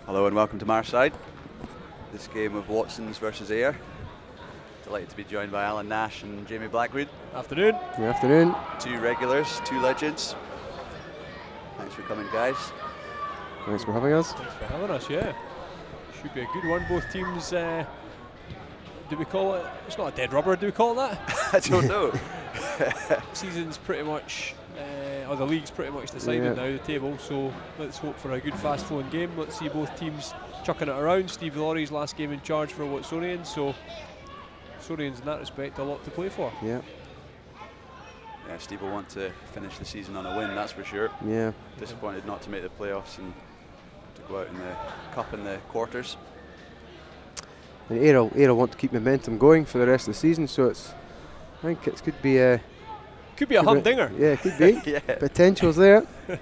Hello and welcome to Marside. This game of Watsons versus Ayr. Delighted to be joined by Alan Nash and Jamie Blackwood. Afternoon. Good afternoon. Two regulars, two legends. Thanks for coming, guys. Thanks for having us. Thanks for having us, yeah. Should be a good one. Both teams, do we call it, it's not a dead rubber, do we call it that? I don't know. Season's pretty much, or the league's pretty much decided now, the table, so let's hope for a good fast flowing game. Let's see both teams chucking it around. Steve Laurie's last game in charge for Watsonians, so Watsonians in that respect a lot to play for. Yeah. Yeah, Steve will want to finish the season on a win, that's for sure. Yeah. Disappointed not to make the playoffs and to go out in the cup in the quarters. And Ayr want to keep momentum going for the rest of the season, so it's, I think it could be a humdinger. Yeah, it could be. Yeah. Potential's there. Was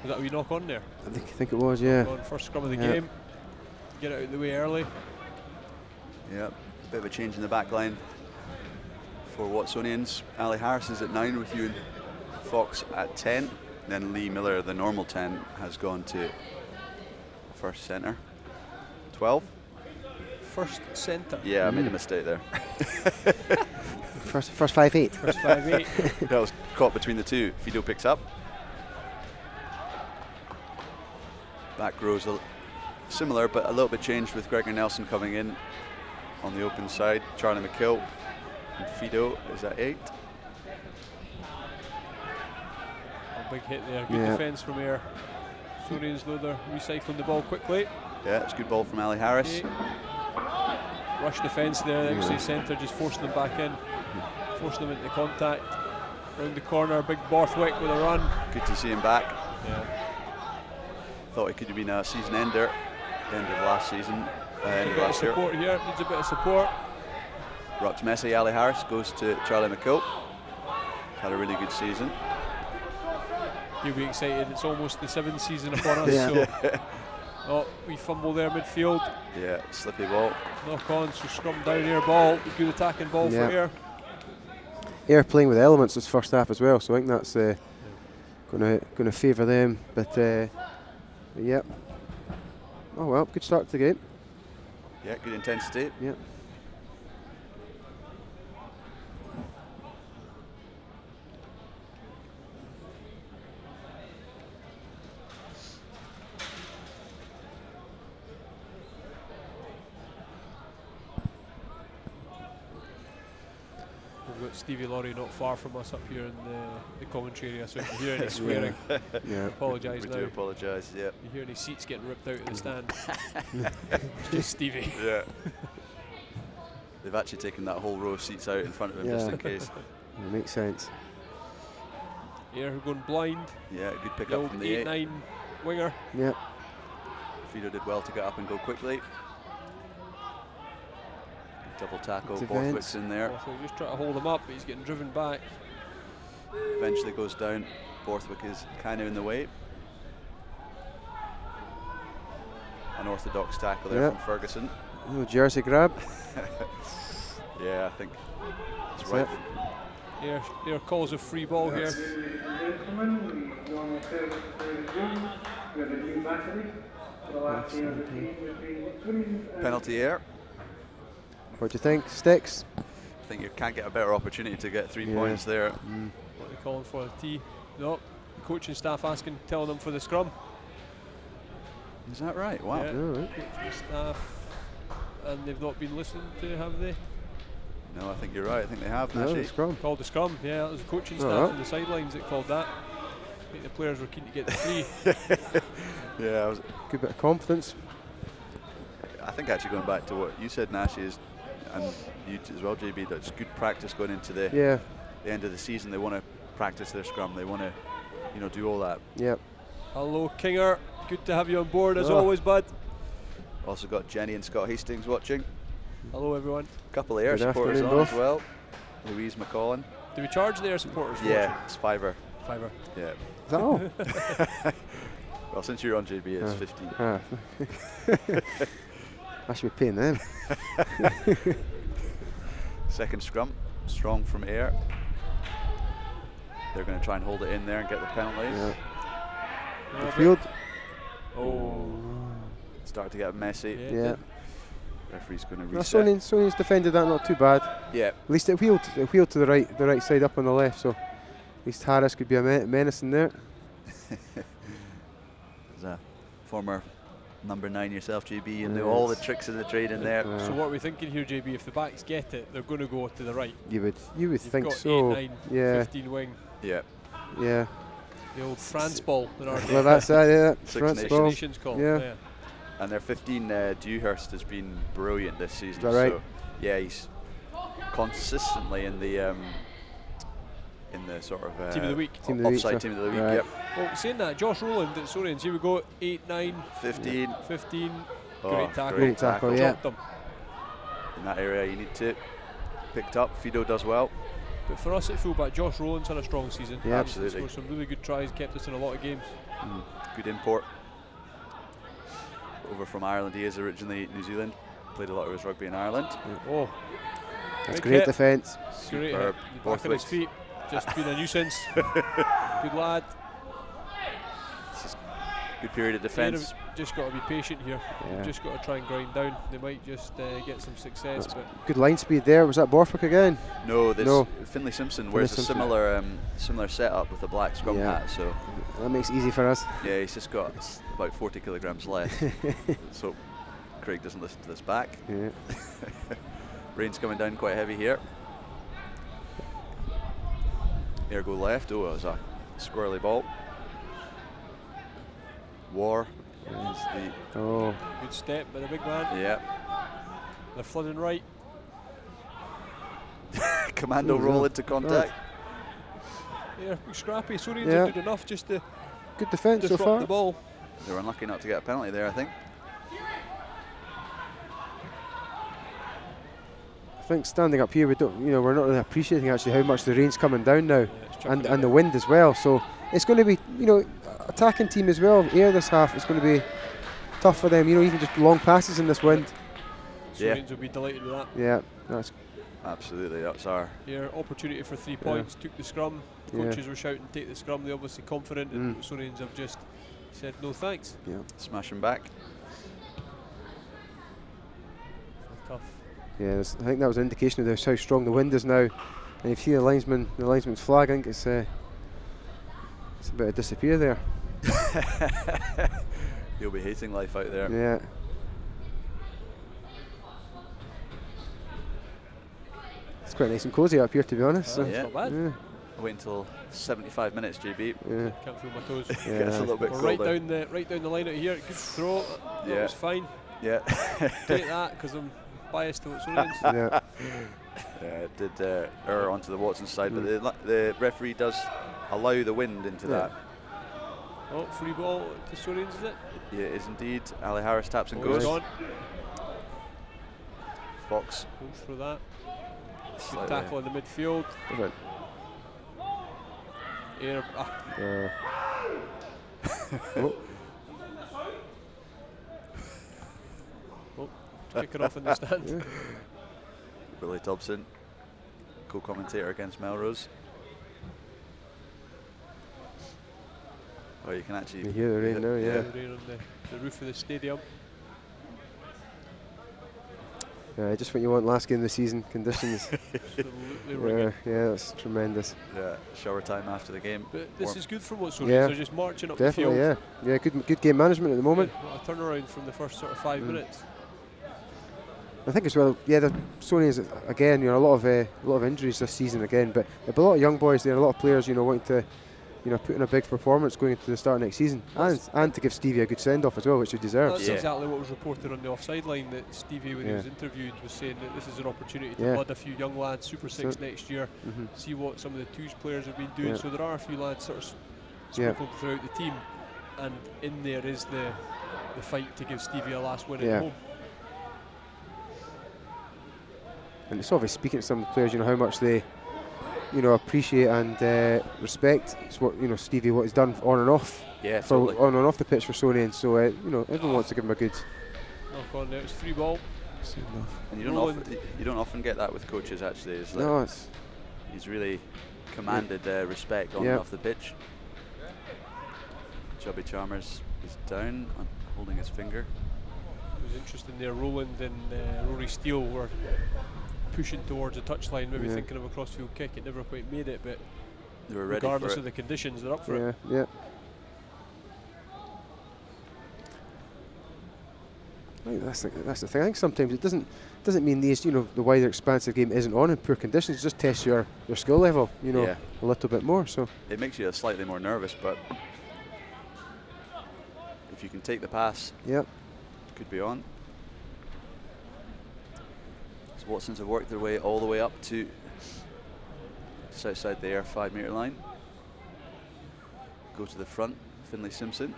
that a wee knock on there? I think it was, yeah. On first scrum of the game. Get it out of the way early. Yeah, bit of a change in the back line for Watsonians. Ali Harris is at 9 with you and Fox at 10. Then Lee Miller, the normal 10, has gone to first centre. 12? First centre. Yeah, I made a mistake there. First 5'8". First 5'8". That was caught between the two. Fido picks up. Back rows similar, but a little bit changed with Gregor Nelson coming in on the open side. Charlie McKill and Fido is at 8. A big hit there. Good defence from Ayr. Sorians though they're recycling the ball quickly. Yeah, it's a good ball from Ali Harris. Okay. Rush defence there. The outside centre just forcing them back in, forcing them into contact. Round the corner, big Borthwick with a run. Good to see him back. Yeah. Thought he could have been a season ender, end of last season. End of Got last year. support here. Needs a bit of support. Rocks Messi, Ali Harris goes to Charlie McKill. Had a really good season. You'll be excited. It's almost the 7th season upon us. So. Oh, we fumble there midfield. Yeah, slippy ball. Knock on, so scrum down Ayr ball. Good attacking ball for Ayr. Ayr playing with elements this first half as well, so I think that's going to favour them. But yeah. Oh well, good start to the game. Yeah, good intensity. Yeah. We've got Stevie Laurie not far from us up here in the commentary area, so if you hear any swearing, apologise now. We do apologise, yeah. You hear any seats getting ripped out of the stand, it's just Stevie. Yeah. They've actually taken that whole row of seats out in front of him just in case. It makes sense. Ayr going blind. Yeah, good pick up from the 8-9 winger. Yeah. Fido did well to get up and go quickly. Double tackle, Defense. Borthwick's in there. Borthwick just trying to hold him up, but he's getting driven back. Eventually goes down. Borthwick is kind of in the way. Unorthodox tackle there from Ferguson. Oh, jersey grab. Yeah, I think it's right. Ayr calls a free ball here. Penalty Ayr. What do you think, Sticks? I think you can't get a better opportunity to get 3 points there. What are they calling for? The tee? No. The coaching staff telling them for the scrum. Is that right? Wow. Yeah, coaching staff. And they've not been listened to, have they? No, I think you're right. I think they have. No, the scrum. Called the scrum, yeah. It was the coaching staff on the sidelines that called that. I think the players were keen to get the free. Yeah, I was good bit of confidence. I think actually going back to what you said, Nash, is, and you as well, JB, that it's good practice going into the end of the season. They want to practice their scrum. They want to, do all that. Yep. Hello, Kinger. Good to have you on board as always, bud. Also got Jenny and Scott Hastings watching. Hello, everyone. A couple of Ayr supporters on as well. Louise McCollin. Do we charge the Ayr supporters? Yeah, it's $5. $5. Is Yeah. that all? Well, since you're on JB, it's 15. I should be paying them. Second scrum, strong from Ayr. They're going to try and hold it in there and get the penalty. Yeah. Field. Oh. Start to get messy. Yeah. Referee's going to reset. Sonian's defended that not too bad. Yeah. At least it wheeled to the right side up on the left, so at least Harris could be a menace in there. As a former number 9 yourself, JB, you know all the tricks of the trade in there. So what are we thinking here, JB? If the backs get it, they're going to go to the right. You would You've think got so. 8, 9, yeah. 15 wing. Yeah. Yeah. The old France ball in our Well, that's that. Yeah. Six France Nations. ball. Nations call. Yeah. And their 15, Dewhurst, has been brilliant this season. Is that right? So yeah, he's consistently in the sort of Team of the week. Team of the week, offside so. team of the week. Right. Yep. Well, saying that, Josh Rowland at Sorians, here we go, 8, 9, 15. 15. Oh, Great tackle. Great tackle, yeah. Dropped them. In that area, you need to picked up. Fido does well. But for us at fullback, Josh Rowland's had a strong season. Yeah. Absolutely. Scored some really good tries, kept us in a lot of games. Good import. Over from Ireland, he is originally New Zealand. Played a lot of his rugby in Ireland. Oh, That's big great hit. defence. Great Superb. hit. Back on his feet, just been a nuisance. Good lad. Good period of defence. Just got to be patient here. Yeah. Just got to try and grind down. They might just get some success. That's But good line speed there. Was that Borthwick again? No, this No. Finlay Simpson Finlay wears a Simpson. similar setup with a black scrum Yeah. hat. So That makes it easy for us. yeah, he's just got about 40 kilograms less. So Craig doesn't listen to this back. Yeah. Rain's coming down quite heavy here. Air go left. Oh, it was a squirrely ball. War is the Oh. good step by the big man. yeah. They're flooding right. Commando Ooh, roll yeah. into contact. Yeah, scrappy. Sorians Yeah. are good enough just to Good defence so disrupt far. the ball. They were unlucky not to get a penalty there, I think. I think standing up here, we're not really appreciating actually how much the rain's coming down now, it's chucking and it the down. wind as well. So it's going to be, attacking team as well. Air this half, it's going to be tough for them. Even just long passes in this wind. Yeah. Sorians will be delighted with that. Yeah, that's Absolutely, that's our Here, opportunity for 3 points. Took the scrum. Yeah. Coaches were shouting, take the scrum. They're obviously confident, and Sorians have just said no thanks. yeah. smashing back. Tough. Yeah, I think that was an indication of this, how strong the wind is now. And if you see the linesman's flag, I think it's about to disappear there. You'll be hating life out there. Yeah. It's quite nice and cosy up here, to be honest. So. That's yeah. not bad. Yeah. Wait until 75 minutes, JB. Yeah. Can't feel my toes. Gets a little bit We're colder. right down the line out here. Good throw. That Yeah. was fine. Yeah. Take that, because I'm biased to Watsonians. Yeah. Yeah, it did err onto the Watson side, but the referee does allow the wind into Yeah. that. Oh, free ball to Sorians, is it? Yeah, it is indeed. Ali Harris taps and Oh, he's goes. gone. Fox Goes for that. Good slightly- tackle in the midfield. Perfect. Air. Oh. Kick it off in the stand. Yeah. Billy Dobson, co-commentator against Melrose. Oh, you can actually You hear the rain now, yeah. The rain on the roof of the stadium. Just what you want last game of the season conditions. Absolutely ringing. Yeah, that's tremendous. Yeah, shower time after the game. But this is good for Watsonians. Yeah. They're just marching up Definitely, the field. yeah. Good game management at the moment. What a turnaround from the first sort of 5 minutes. I think as well, the Sonians again, a lot of injuries this season again, but there'll be a lot of young boys there, a lot of players, wanting to, put in a big performance going into the start of next season, and to give Stevie a good send off as well, which he deserves. That's Yeah. exactly what was reported on the offside line, that Stevie, when he was interviewed, was saying that this is an opportunity to Yeah. blood a few young lads, Super Six next year, see what some of the twos players have been doing. Yeah. So there are a few lads sort of Yeah. sprinkled throughout the team, and in there is the fight to give Stevie a last win Yeah. at home. And it's obvious speaking to some of the players, how much they, appreciate and respect what Stevie what he's done on and off, Yeah, for totally. on and off the pitch for Sonians. So everyone wants to give him a good. Knock on there, it's free ball. And you Roland. don't often get that with coaches. Actually, it's like No, it's he's really commanded respect on Yeah. and off the pitch. Chubby Chalmers is down, holding his finger. It was interesting there. Rowland and Rory Steele were pushing towards the touchline, maybe thinking of a crossfield kick. It never quite made it, but They were ready regardless for of the conditions, they're up for it. Yeah. Right, that's the thing. I think sometimes it doesn't mean these, you know, the wider expansive game isn't on in poor conditions. It just tests your skill level, you know, a little bit more. So it makes you slightly more nervous, but if you can take the pass, could be on. So Watsons have worked their way all the way up to just outside the air 5 metre line. Go to the front, Finlay Simpson.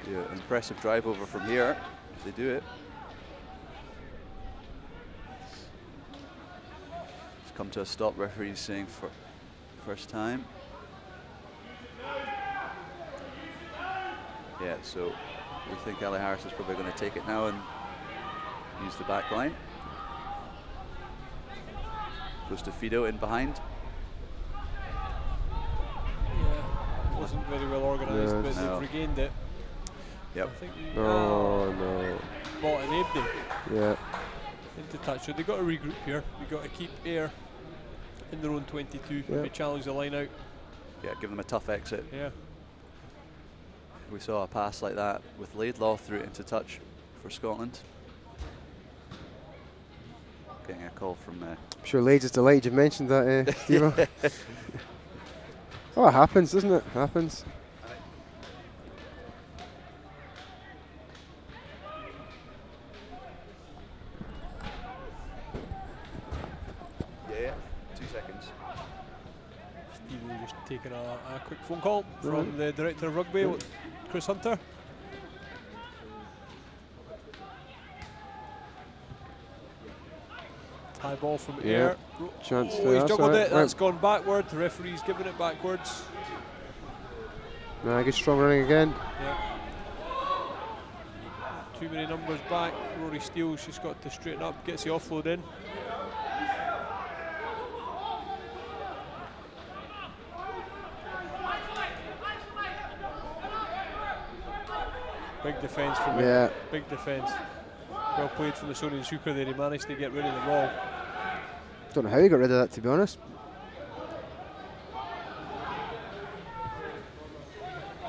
Yeah, impressive drive over from here, if they do it. It's come to a stop, referee's saying for first time. Yeah, so we think Ali Harris is probably going to take it now and use the back line. Goes to Fido in behind. Yeah, wasn't very well organised, but they've regained it. Yep. I think no. Bought an Abden. Yeah. Into touch. So they've got to regroup here. They've got to keep air in their own 22. Maybe challenge the line out. Yeah, give them a tough exit. Yeah. We saw a pass like that with Laidlaw through it into touch for Scotland. Getting a call from... I'm sure Lades is delighted you've mentioned that, Steve. Oh, it happens, doesn't it? Happens. Yeah, 2 seconds. Steve just taking a quick phone call from the Director of Rugby, Chris Hunter. High ball from air. Chance he's juggled it. That's gone backward. The referee's giving it backwards. Good strong running again. Yeah. Too many numbers back. Rory Steele's just got to straighten up, gets the offload in. Big defence from him. Big defence. Well played from the Sonian Sucre there. He managed to get rid of the ball. Don't know how he got rid of that, to be honest.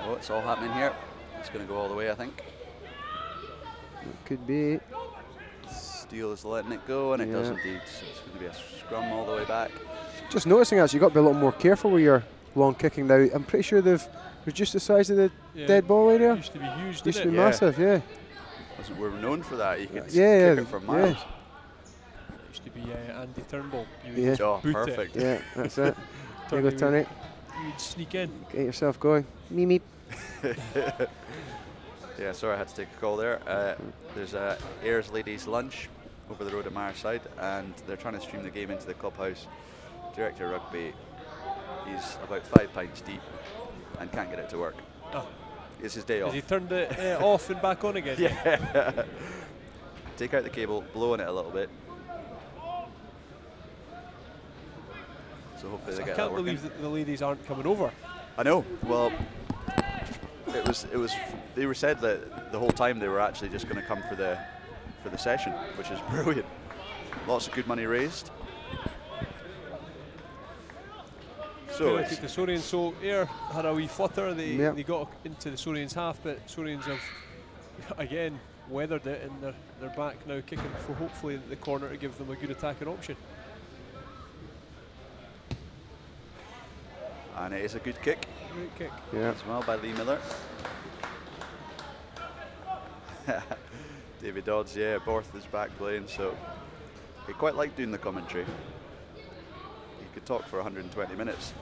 Oh, it's all happening here. It's going to go all the way, I think. It could be. Steele is letting it go, and it does indeed. So it's going to be a scrum all the way back. Just noticing, actually, you've got to be a little more careful with your long kicking now. I'm pretty sure they've reduced the size of the dead ball area. Used to be huge, Used to be massive, We're known for that. You could kick it for miles. Used to be Andy Turnbull. Oh, perfect. Yeah, that's it. There you go, turn it. You'd sneak in. Get yourself going. Meep. Yeah, sorry, I had to take a call there. There's Ayers Ladies Lunch over the road at Marside, and they're trying to stream the game into the clubhouse. Director of Rugby, he's about 5 pints deep and can't get it to work. Oh. It's his day off. Has he turned it off and back on again? Yeah. Take out the cable, blow on it a little bit. So hopefully they get that working. I can't believe that the ladies aren't coming over. I know. Well, it was. They were said that the whole time they were actually just going to come for the session, which is brilliant. Lots of good money raised. So the Sorians, so Ayr had a wee flutter. They got into the Sorians half, but Sorians have again weathered it, and they're back now kicking for hopefully the corner to give them a good attacking option. And it is a good kick. Great kick. Yeah. As well by Lee Miller. David Dodds, Borth is back playing, so he quite liked doing the commentary. He could talk for 120 minutes.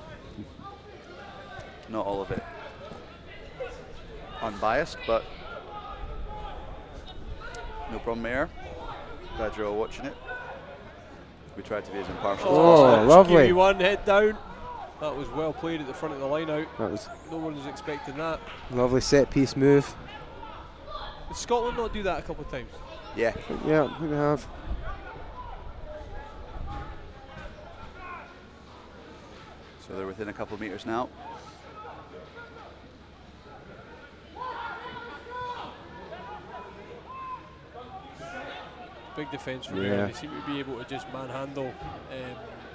Not all of it unbiased, but no problem there. Glad you're all watching it. We tried to be as impartial as possible. Lovely. One head down. That was well played at the front of the line out. No one was expecting that. Lovely set piece move. Did Scotland not do that a couple of times? Yeah. Yeah, I think they have. So they're within a couple of metres now. big defence from Yeah. there. They seem to be able to just manhandle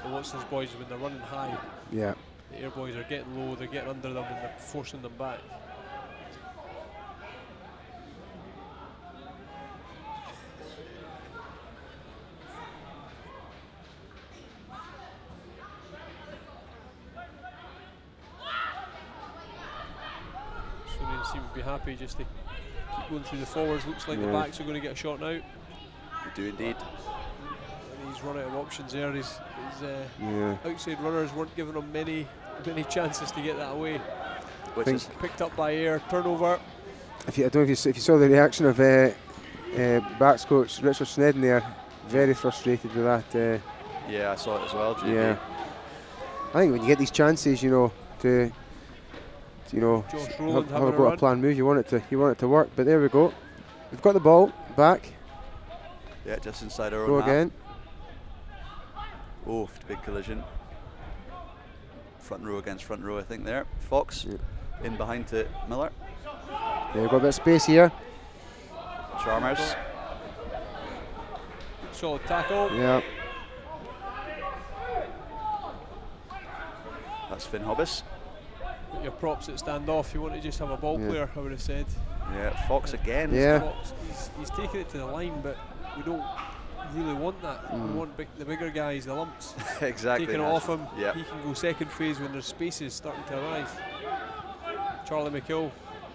the Watsons boys when they're running high. Yeah. The Ayr boys are getting low, they're getting under them, and they're forcing them back. Sonians seem to be happy just to keep going through the forwards. Looks like the backs are going to get a shot now. They do indeed. And he's run out of options there. His outside runners weren't giving him many chances to get that away. Which is Picked up by Ayr, turnover. I don't know if you saw the reaction of backs coach Richard Snedden there, very frustrated with that. yeah, I saw it as well. JB. Yeah, I think when you get these chances, to Josh have Rowland a having go a at a planned move, you want it to work. But there we go. We've got the ball back. Yeah, just inside our Go own half. again. Oh, big collision. Front row against front row, I think there. Fox in behind to Miller. Yeah, we've got a bit of space here. Chalmers. Solid tackle. Yeah. That's Finn Hobbs. Put your props at stand off. You want to just have a ball player, I would have said. Yeah, Fox again. Yeah. Fox, he's taking it to the line, but we don't really want that. We want the bigger guys, the lumps. Exactly. Taking it off him. Yeah. He can go second phase when there's spaces starting to arise. Charlie McKill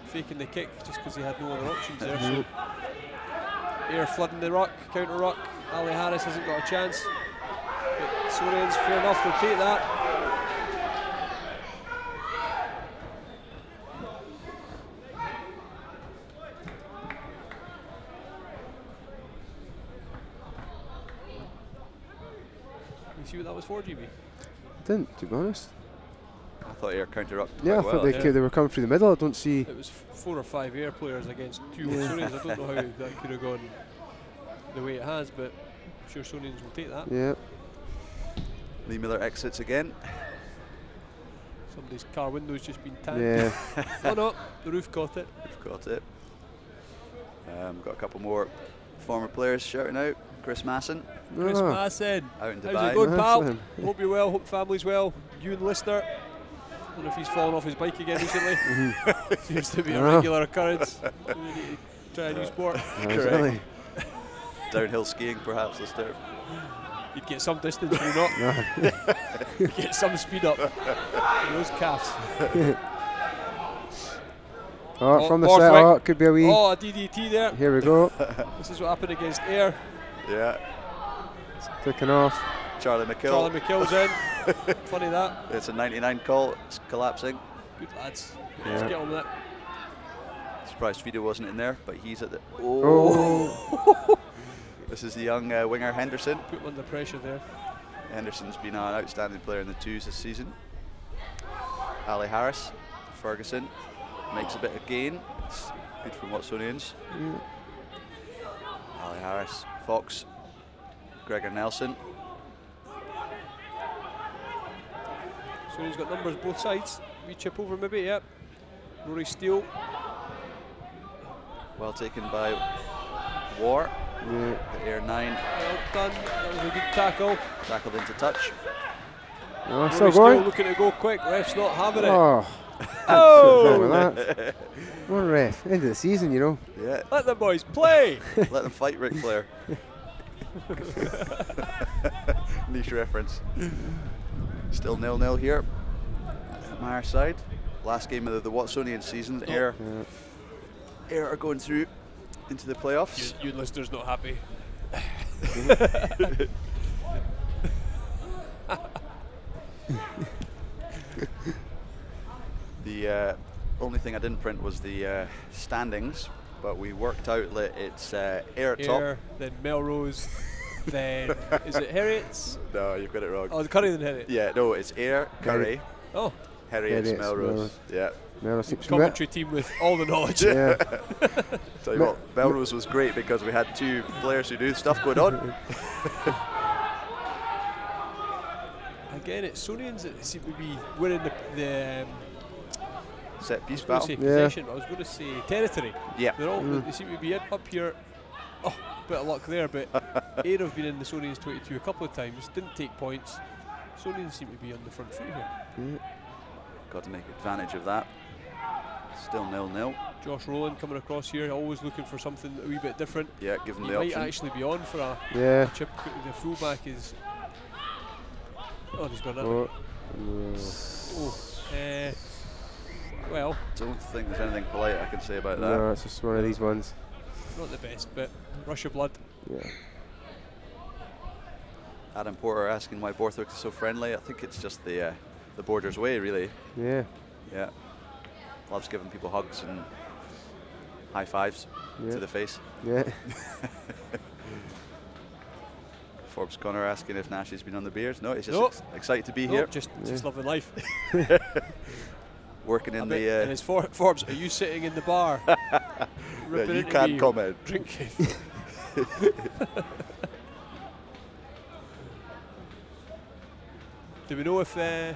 faking the kick just because he had no other options there. So Ayr flooding the ruck, counter ruck. Ali Harris hasn't got a chance. But Sorians, fair enough, they'll take that. You see what that was for, GB? Didn't, to be honest. I thought Ayr counter up. Yeah, I quite thought well. they were coming through the middle. I don't see. It was 4 or 5 Ayr players against 2 Watsonians. I don't know how that could have gone the way it has, but I'm sure Sonians will take that. Yeah. Lee Miller exits again. Somebody's car window's just been tagged. Yeah. Oh no, the roof caught it. We've got it. Got a couple more former players shouting out. Chris Masson Chris Ah. Masson. out in How's Dubai. it going, pal? Masson. Hope you're well, hope the family's well. You and Lister. I don't know if he's fallen off his bike again recently. Seems to be a regular occurrence. Try a new sport. Exactly. Downhill skiing, perhaps, Lister. You'd get some distance, would you not? You'd get some speed up. Those calves. Oh, from the Borthwick. set. Oh, it could be a wee. Oh, a DDT there. Here we go. This is what happened against Ayr. Yeah. Taken off. Charlie McKill. Charlie McKill's in. Funny that. It's a 99 call. It's collapsing. Good lads. Yeah. Let's get on with it. Surprised Fido wasn't in there, but he's at the. Oh. This is the young winger Henderson. Put him under pressure there. Henderson's been an outstanding player in the twos this season. Ali Harris, Ferguson makes a bit of gain. It's good from Watsonians. Yeah. Ali Harris, Fox, Gregor Nelson. So he's got numbers both sides. We chip over maybe, yep. Rory Steele. Well taken by War. Yeah. The Ayr 9 Well done. That was a good tackle. tackled into touch. Oh, Rory still Steele going. looking to go quick. Ref's not having it. Oh. Oh! Wrong with that. One ref. End of the season, Yeah, Let the boys play. let them fight Ric Flair. Niche reference. Still 0-0 here at my side. Last game of the Watsonian season. Ayr are going through into the playoffs. You listeners not happy. The only thing I didn't print was the standings, but we worked out that it's Ayr at top. Ayr, then Melrose, then is it Heriots? No, you've got it wrong. Oh, the Curry then Heriots. Yeah, no, it's Ayr, Curry, Oh, Heriots, Heriots, Melrose. Melrose. Yeah. Melrose seems commentary team with all the knowledge. Yeah. Tell you what, Melrose was great because we had two players who knew stuff going on. Again, it's Sonians that seem to be winning the Set piece I was battle. going to say possession, but I was going to say territory. Yeah. They're all, they seem to be up here. Oh, bit of luck there, but Ayr have been in the Sonians 22 a couple of times, didn't take points. Sonians seem to be on the front foot here. Yeah. Got to make advantage of that. Still 0-0. Josh Rowland coming across here, always looking for something a wee bit different. Yeah, give him He the might option. actually be on for a chip. The fullback is. Oh, he's gone out. Well, Don't think there's anything polite I can say about that. No, it's just one of these ones. not the best, but rush of blood. Yeah. Adam Porter asking why Borthwick is so friendly. I think it's just the Borders way, really. Yeah. Yeah. Loves giving people hugs and high fives to the face. Yeah. Forbes Connor asking if Nash has been on the beers. No, he's just Nope. excited to be Nope, here. just loving life. Working in And the. it's Forbes, are you sitting in the bar? Yeah, you can't comment. Drinking. Do we know if the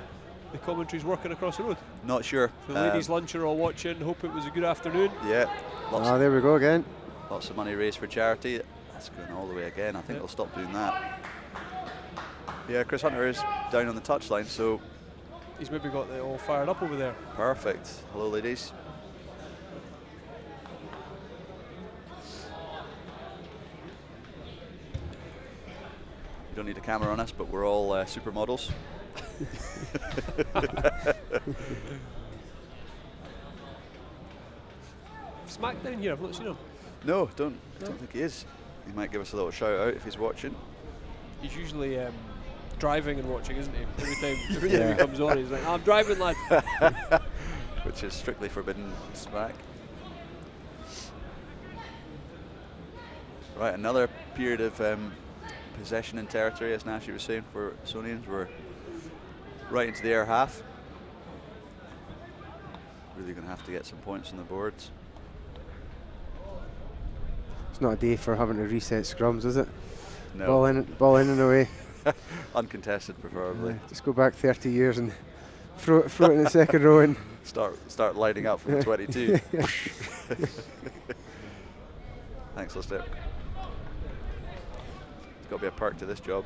commentary's working across the road? Not sure. The ladies' lunch are all watching. Hope it was a good afternoon. Yeah. There we go again. Lots of money raised for charity. That's going all the way again. I think they'll stop doing that. Yeah, Chris Hunter is down on the touchline, so. He's maybe got it all fired up over there. Perfect. Hello, ladies. You don't need a camera on us, but we're all supermodels. Smackdown here, I've not seen him. No, don't think he is. He might give us a little shout out if he's watching. He's usually driving and watching, isn't he? Every time he comes on, he's like, I'm driving, lad. Which is strictly forbidden smack. Right, another period of possession and territory, as Nashi was saying, for Sonians. We're right into the Ayr half. Really going to have to get some points on the boards. It's not a day for having to reset scrums, is it? No. Ball in and away. Uncontested, preferably. Just go back 30 years and throw it in the second row and start lighting up from the 22. Thanks, Lister. There's got to be a perk to this job.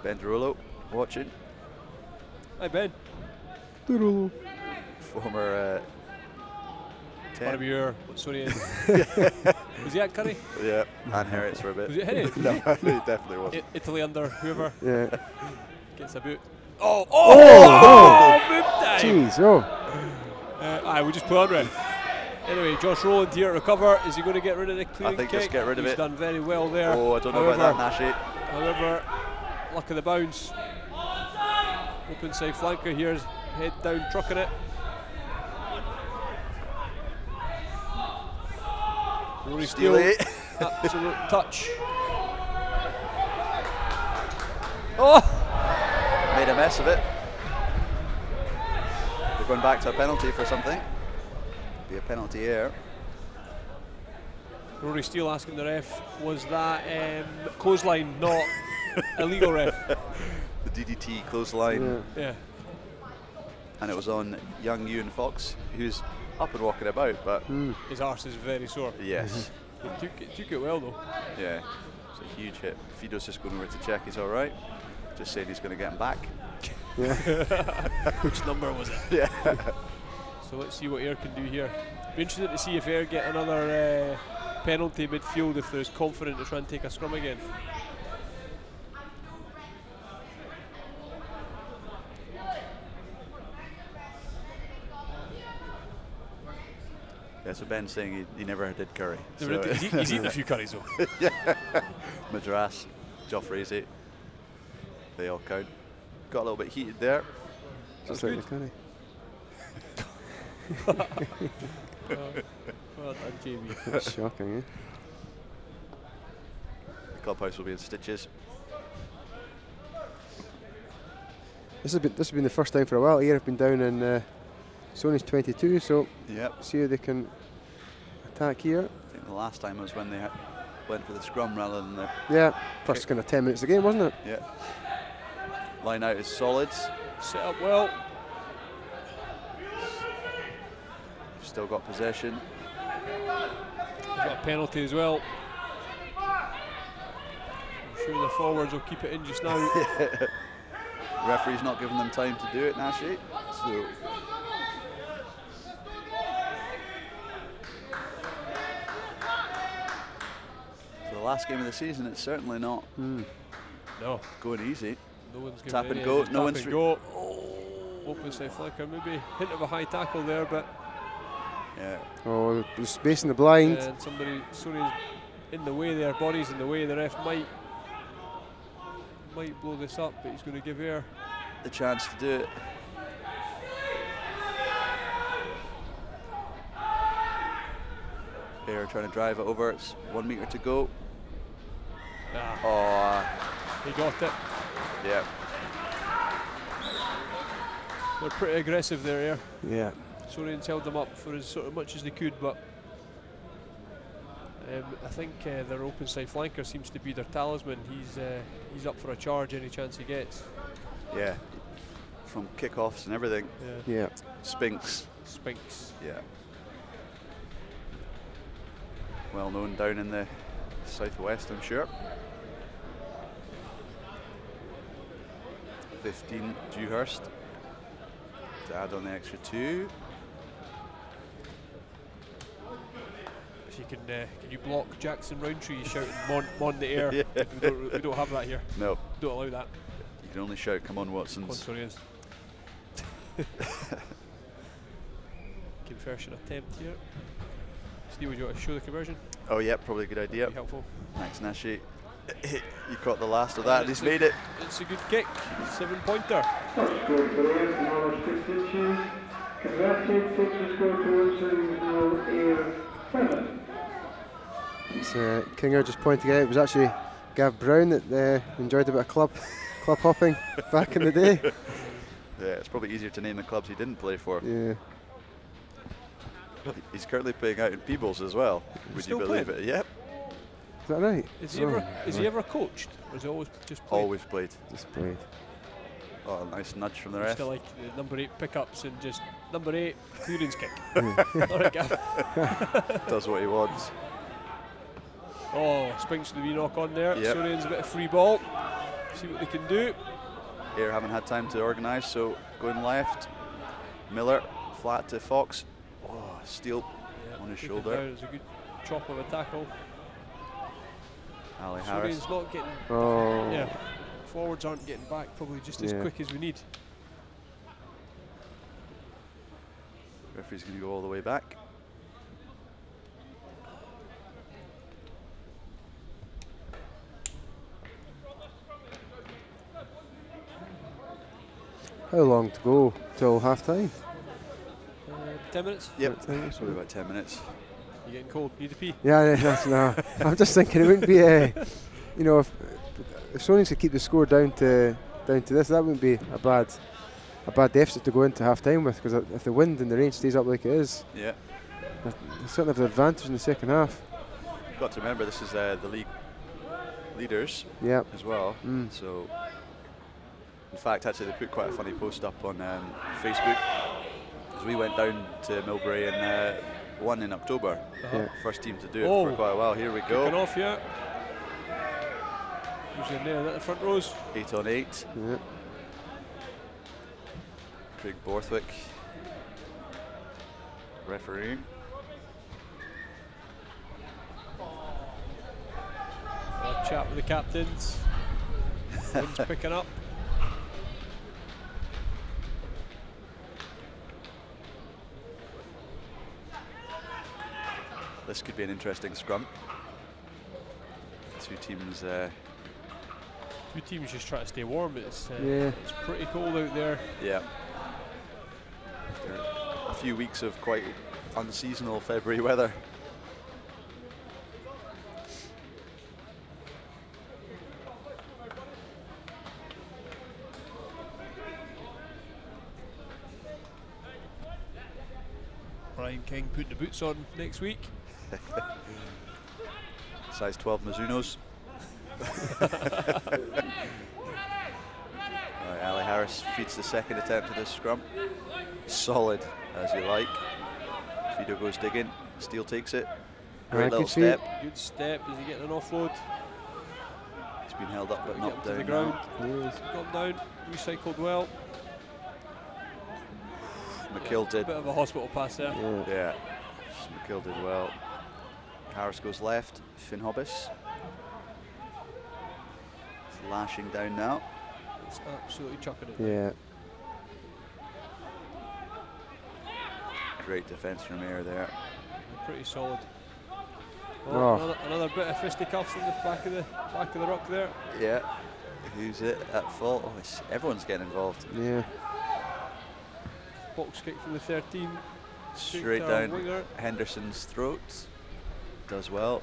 Ben Derolo watching. Hi, Ben. Former 10. One of your Watsonians. Was he at Curry? Yeah, and Herriot's for a bit. Was it Herriot? No, he definitely wasn't. Italy under whoever yeah. gets a boot. Boot time! Jeez, We'll just play on, Red. Anyway, Josh Rowland here to recover. Is he going to get rid of the clean I think kick? just get rid of He's it. done very well there. Oh, I don't know about that, Nashi. However, luck of the bounce. Open side flanker here, head down, trucking it. Rory Steele, absolute touch. Oh! Made a mess of it. They're going back to a penalty for something. Be a penalty here. Rory Steele asking the ref, was that clothesline not illegal, ref? The DDT clothesline. Yeah. And it was on young Ewan Fox, who's up and walking about, but his arse is very sore. yes. He took it well though. Yeah, it's a huge hit. Fido's just going over to check he's all right. Just saying he's going to get him back. Which number was it? Yeah. So let's see what Ayr can do here. Be interested to see if Ayr get another penalty midfield if they're as confident to try and take a scrum again. Yeah, so Ben's saying he never did curry. He's eaten a few curries though. Yeah. Madras, Joffrey's, they all count. Got a little bit heated there. Just like the curry. Well done, Jamie. That's shocking, eh? The clubhouse will be in stitches. This has been the first time for a while. Ayr have been down in Sony's 22, so see how they can attack here. I think the last time was when they went for the scrum rather than the first kind of 10 minutes of the game, wasn't it? Yeah. Line out is solid. Set up well. Still got possession. got a penalty as well. I'm sure the forwards will keep it in just now. Referee's not giving them time to do it, Nashi. So for the last game of the season, it's certainly not No, going easy. no one's giving Tap any and go. just No tap one's and go. Open side flicker, maybe hint of a high tackle there, but Yeah. Oh, there's space in the blind. and somebody Sony's in the way there, body's in the way. The ref might blow this up, but he's going to give air. The chance to do it. Air trying to drive it over. It's 1 metre to go. Oh, He got it. yeah. They're pretty aggressive there, Air. Yeah. Sorians held them up for as sort of much as they could, but I think their open side flanker seems to be their talisman. He's up for a charge any chance he gets. Yeah. From kickoffs and everything. Yeah. Spinks. Spinks. Yeah. Well known down in the southwest, I'm sure. 15, Dewhurst. To add on the extra 2. If you can you block Jackson Roundtree shouting "Mon the air"? Yeah. We don't have that here. No, Don't allow that. you can only shout, "Come on, Watsons." Sorians. Conversion attempt here. Steve, would you want to show the conversion? Oh, yeah, probably a good idea. Be helpful. Thanks, Nashi. You caught the last of that, and he's made it. It's a good kick. 7-pointer. Score for Air, number 6 inches. Converted, takes the score towards the Air 7. It's Kinger just pointing out it was actually Gav Brown that enjoyed a bit of club hopping back in the day. Yeah, it's probably easier to name the clubs he didn't play for. Yeah. He's currently playing out in Peebles as well. Would you Still believe playing? it? Yep, Is that right? Is he ever coached? Or is he always just played? always played. Just played. Oh, a nice nudge from the Just ref. to like the number 8 pickups and just number 8 clearance kick. All right, Gav. Does what he wants. Oh, Spinks with the wee knock on there. Yep. Sorians a bit of free ball. See what they can do. Air haven't had time to organise, so going left. Miller, flat to Fox. Oh, steal on his Taken shoulder. down. It's a good chop of a tackle. Ali Harris. Sorians not getting. Oh. Yeah, forwards aren't getting back probably just as Yeah. quick as we need. Referee's going to go all the way back. How long to go till half time? 10 minutes. Yep, probably about 10 minutes. You getting cold? Need a pee? Yeah, that's no. I'm just thinking it wouldn't be you know, if Sonics could keep the score down to this, that wouldn't be a bad deficit to go into half time with, because if the wind and the rain stays up like it is, Yeah, they certainly have the advantage in the second half. got to remember this is the league leaders Yeah. as well. Mm. So, in fact, actually, they put quite a funny post up on Facebook, because we went down to Millbrae and won in October. Yeah. First team to do it Oh. for quite a while. Here we Kicking go. off, yeah. Who's in there? Is that the front rows? 8 on 8. Yeah. Craig Borthwick, referee. A chat with the captains. Wind's picking up. This could be an interesting scrum. Two teams. Two teams just trying to stay warm. It's Yeah. it's pretty cold out there. Yeah. After a few weeks of quite unseasonal February weather. Brian King putting the boots on next week. Size 12 Mizunos. Right, Ali Harris feeds the second attempt at this scrum. Solid, as you like. Fido goes digging. Steele takes it. Great little good feet. step. Good step. Is he getting an offload? He's been held up but Get him not to down the ground. now. Yes. Gone down. Recycled well. McKill did. Bit of a hospital pass there. Yeah. Yeah, McKill did well. Harris goes left. Finn Hobbs. He's lashing down now. It's absolutely chucking it. Yeah. Great defence from Air there. Pretty solid. Oh. Another bit of fisticuffs in the back of the ruck there. Yeah. Who's it at fault? Oh, everyone's getting involved. Yeah. Box kick from the 13. Straight down down winger. Henderson's throat. Does well.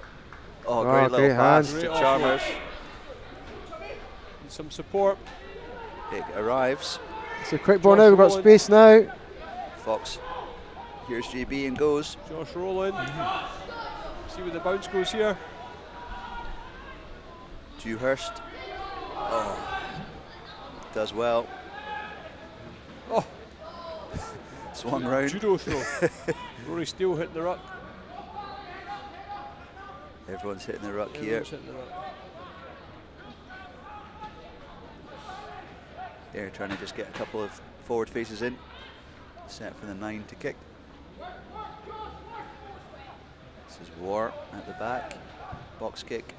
Oh, Oh, great little great pass hands. to Great Chalmers. And some support. It arrives. It's a quick ball Josh now. We've got Rowland. space now. Fox. Here's GB and goes. Josh Rowland. See where the bounce goes here. Dewhurst. Oh. Does well. Oh, Swung round. judo throw. Rory Steele hitting the ruck. Everyone's hitting the ruck here. Everyone's hitting the ruck. They're trying to just get a couple of forward faces in. Set for the 9 to kick. This is War at the back. Box kick.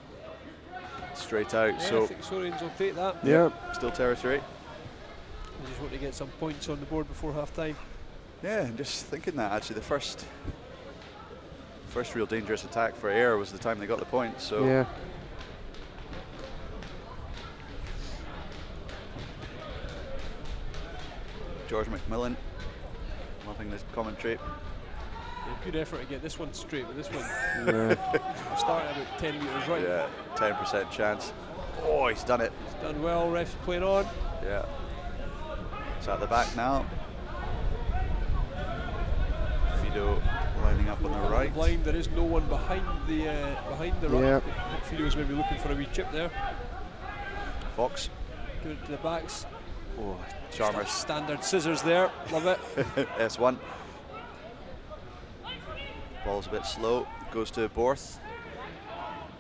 Straight out. Yeah, So I think Sorians will take that. Yeah. still territory. They just want to get some points on the board before half time. Yeah, I'm just thinking that actually the first real dangerous attack for Ayr was the time they got the point. So Yeah. George McMillan loving this commentary. Yeah, good effort to get this one straight with this one. Yeah. Starting about 10 metres right. Yeah, 10% chance. Oh, he's done it. He's done well, ref's playing on. Yeah. It's at the back now. Fido lining up on the right. Blind, there is no one behind the ruck. Yeah. Fido's maybe looking for a wee chip there. Fox. Good to the backs. Oh, Chalmers. Standard scissors there. Love it. S1. Ball's a bit slow. Goes to Borth.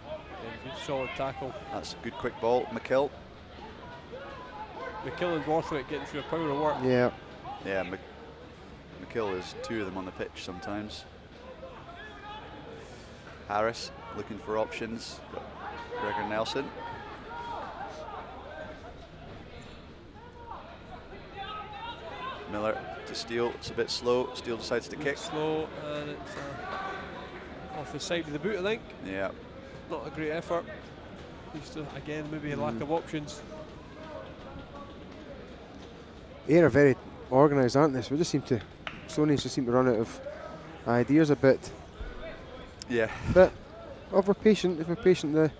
Yeah, good solid tackle. That's a good quick ball. McKill. McKill and Borthwick getting through a power of work. Yeah. Yeah, McKill is 2 of them on the pitch sometimes. Harris looking for options. Got Gregor Nelson. Miller to Steele. It's a bit slow. Steele decides to kick. Slow, and it's off the side of the boot, I think. Yeah. Not a great effort. Just again, maybe a lack of options. Ayr are very organised, aren't they? So we just seem to, Sonians just seem to run out of ideas a bit. Yeah. But if we're patient, hopefully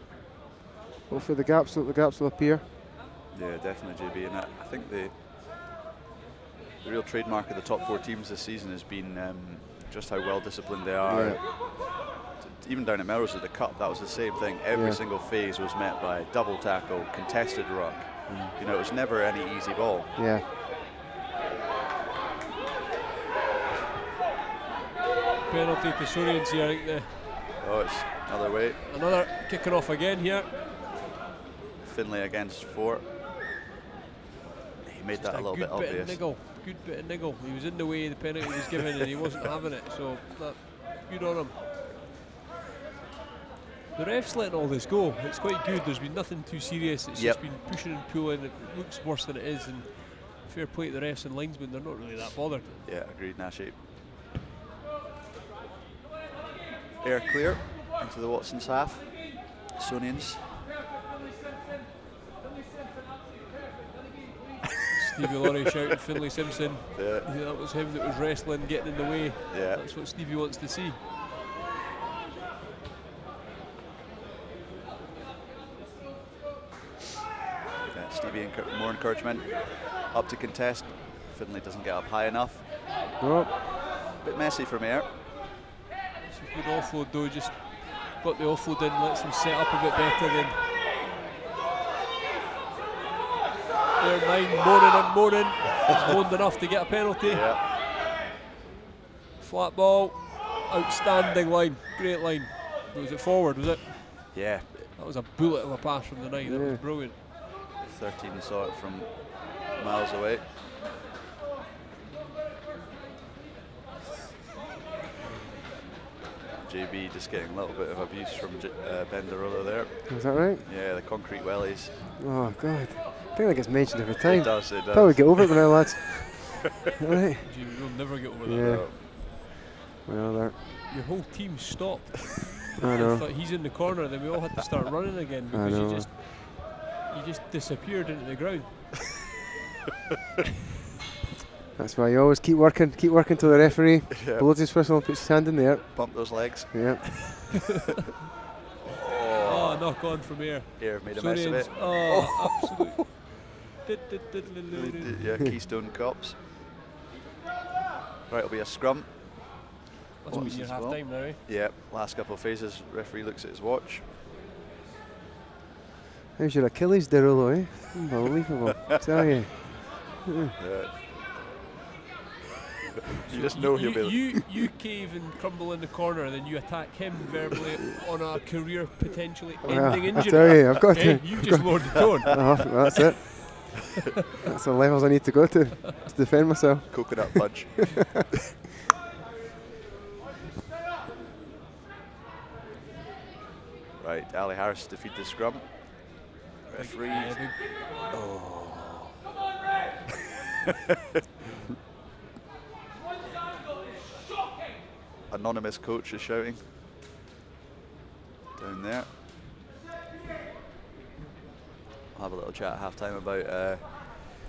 the gaps will appear. Yeah, definitely, JB. And I think the real trademark of the top 4 teams this season has been just how well disciplined they are. Yeah. Even down at Melrose at the Cup, that was the same thing. Every single phase was met by double tackle, contested ruck. You know, it was never any easy ball. Yeah. Penalty to Sorians here, I think. Oh, it's other way. Another kicking off again here. Finlay against 4. He made that a little bit Of obvious. niggle. Good bit of niggle. He was in the way the penalty was given and he wasn't having it, so good on him. The ref's letting all this go. It's quite good. There's been nothing too serious. It's just been pushing and pulling. It looks worse than it is, and fair play to the refs and linesmen. They're not really that bothered. Yeah, agreed, Nashi. Air clear into the Watsons half. Sonians. Stevie Laurie shouting Finlay Simpson. Yeah. Yeah, that was him that was wrestling, getting in the way. Yeah. That's what Stevie wants to see. Stevie, more encouragement. Up to contest. Finlay doesn't get up high enough. Nope. Bit messy from Ayr. It's a good offload though, just got the offload in, lets them set up a bit better than Ayr 9 moaning and moaning. He's moaned enough to get a penalty. Yeah. Flat ball, outstanding line, great line. Was it forward, was it? Yeah, That was a bullet of a pass from the 9. That was brilliant. 13 saw it from miles away. JB just getting a little bit of abuse from Benderola there. Is that right? Yeah, the concrete wellies. Oh, God. I think that gets mentioned every time. It does, it does. Probably get over it now, lads. Right. JB will never get over that. Yeah. Well, there. Your whole team stopped. I know. Thought he's in the corner, then we all had to start running again because know. you just disappeared into the ground. That's why you always keep working till the referee blows his whistle and puts his hand in the air. Bump those legs. Yeah. Oh, knock on from here. Here, made a mess of it. Oh, absolutely. Yeah, Keystone Cops. Right, it'll be a scrum. That's what you're half time now, eh? Yeah, last couple of phases, referee looks at his watch. How's your Achilles, Derulo, eh? Unbelievable. Tell you. Yeah. You just know he'll be. You cave and crumble in the corner, and then you attack him verbally on a career potentially ending injury. I tell you, I've got to. You just lowered the tone. That's it. That's the levels I need to go to defend myself. Coconut punch. Right, Ali Harris to feed the scrum. Referee. Oh. Anonymous coach is shouting down there. I'll have a little chat at half time about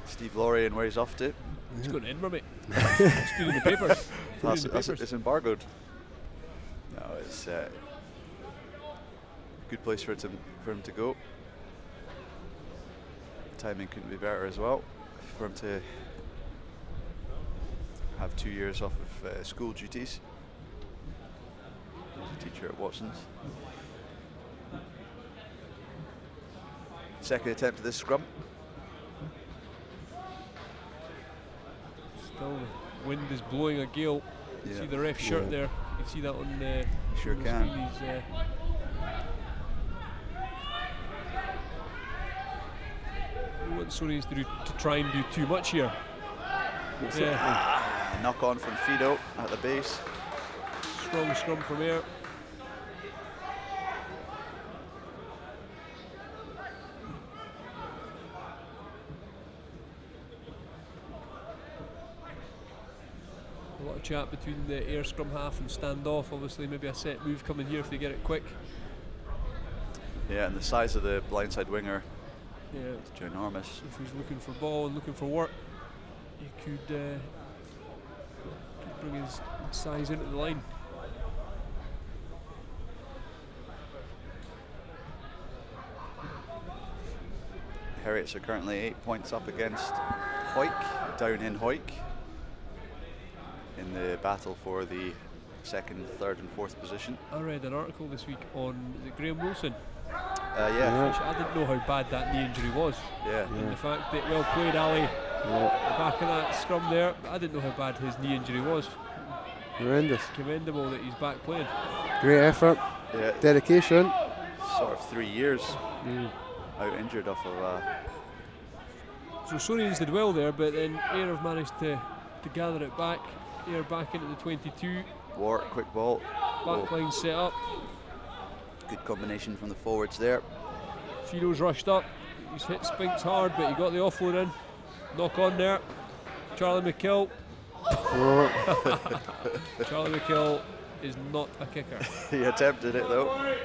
Steve Laurie and where he's off to. He's going to Edinburgh, mate. It's been in the papers. It's embargoed. No, it's a good place for him to go. Timing couldn't be better as well for him to have 2 years off of school duties. He's a teacher at Watson's. Second attempt at this scrum. Still, the wind is blowing a gale. You see the ref shirt there. You can see that on the sure can. Screen. Watsonians to try and do too much here. Knock on from Fido at the base. Strong scrum from here. A lot of chat between the air scrum half and standoff. Obviously, maybe a set move coming here if they get it quick. Yeah, and the size of the blindside winger. Yeah, it's ginormous. If he's looking for ball and looking for work, he could bring his size into the line. Heriots are currently 8 points up against Hoyk, down in Hoyk, in the battle for the second, third and fourth position. I read an article this week on, is it Graham Wilson? Yeah. I didn't know how bad that knee injury was. Yeah. And the fact that, well played, Ali, the back of that scrum there, I didn't know how bad his knee injury was. Horrendous. Commendable that he's back playing. Great effort, dedication. Sort of 3 years out injured off of So Sorians did well there, but then Ayr have managed to gather it back. Ayr back into the 22. Wart, quick ball. Backline set up. Good combination from the forwards there. Fido's rushed up. He's hit Spinks hard, but he got the offload in. Knock on there. Charlie McKill. Charlie McKill is not a kicker. He attempted it though.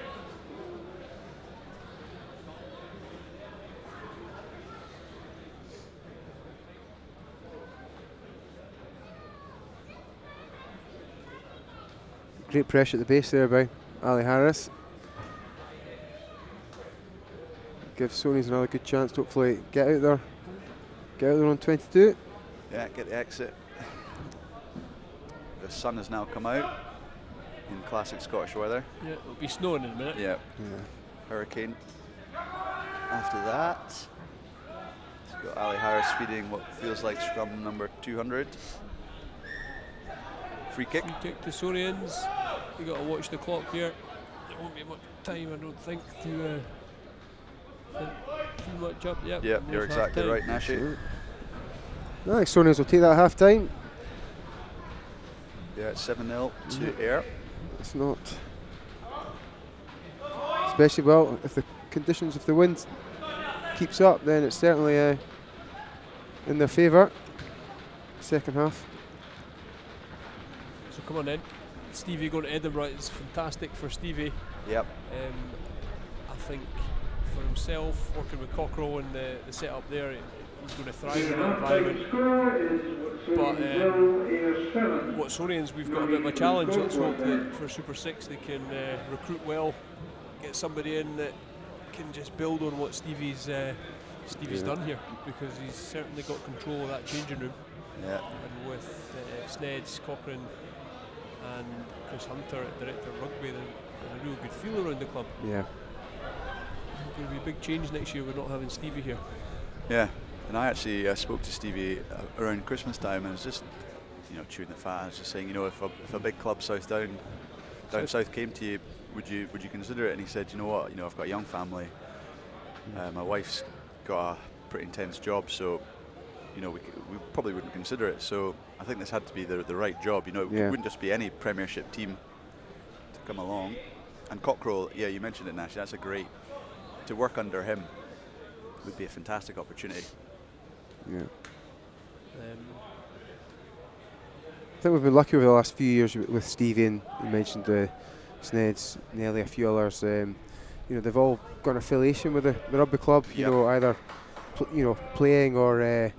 Great pressure at the base there by Ali Harris. Give Sony's another good chance to hopefully get out there. Get out there on 22. Yeah, get the exit. The sun has now come out in classic Scottish weather. Yeah, it'll be snowing in a minute. Yeah. Hurricane. After that, it's got Ali Harris feeding what feels like scrum number 200. Free kick. Free kick to Sorians. You got to watch the clock here. won't be much time, I don't think, to too much up. Yep, You're exactly right, Nashi. I think Sonians will take that half time. Yeah, it's 7-0 to Ayr. It's not. Especially, well, if the conditions, if the wind keeps up, then it's certainly in their favour. Second half. So come on then. Stevie going to Edinburgh is fantastic for Stevie. Yep. I think for himself, working with Cockerell and the setup there, he's going to thrive in that environment. But Watsonians, we've got a bit of a challenge. Let's hope that for Super 6 they can recruit well, get somebody in that can just build on what Stevie's done here, because he's certainly got control of that changing room. Yeah. And with Sneds, Cochrane and Chris Hunter, Director of Rugby, there's a real good feel around the club. Yeah. It's going to be a big change next year with not having Stevie here. Yeah, and I actually spoke to Stevie around Christmas time, and I was just, chewing the fat. I was just saying, if a big club down south came to you, would you consider it? And he said, you know what, I've got a young family. My wife's got a pretty intense job, so we probably wouldn't consider it. So I think this had to be the right job. It wouldn't just be any Premiership team to come along. And Cockerell, yeah, you mentioned it, Nash. That's a great, to work under him would be a fantastic opportunity. Yeah. I think we've been lucky over the last few years with Stevie, and you mentioned Sneds, Nelly, a few others. They've all got an affiliation with the rugby club. Either playing or at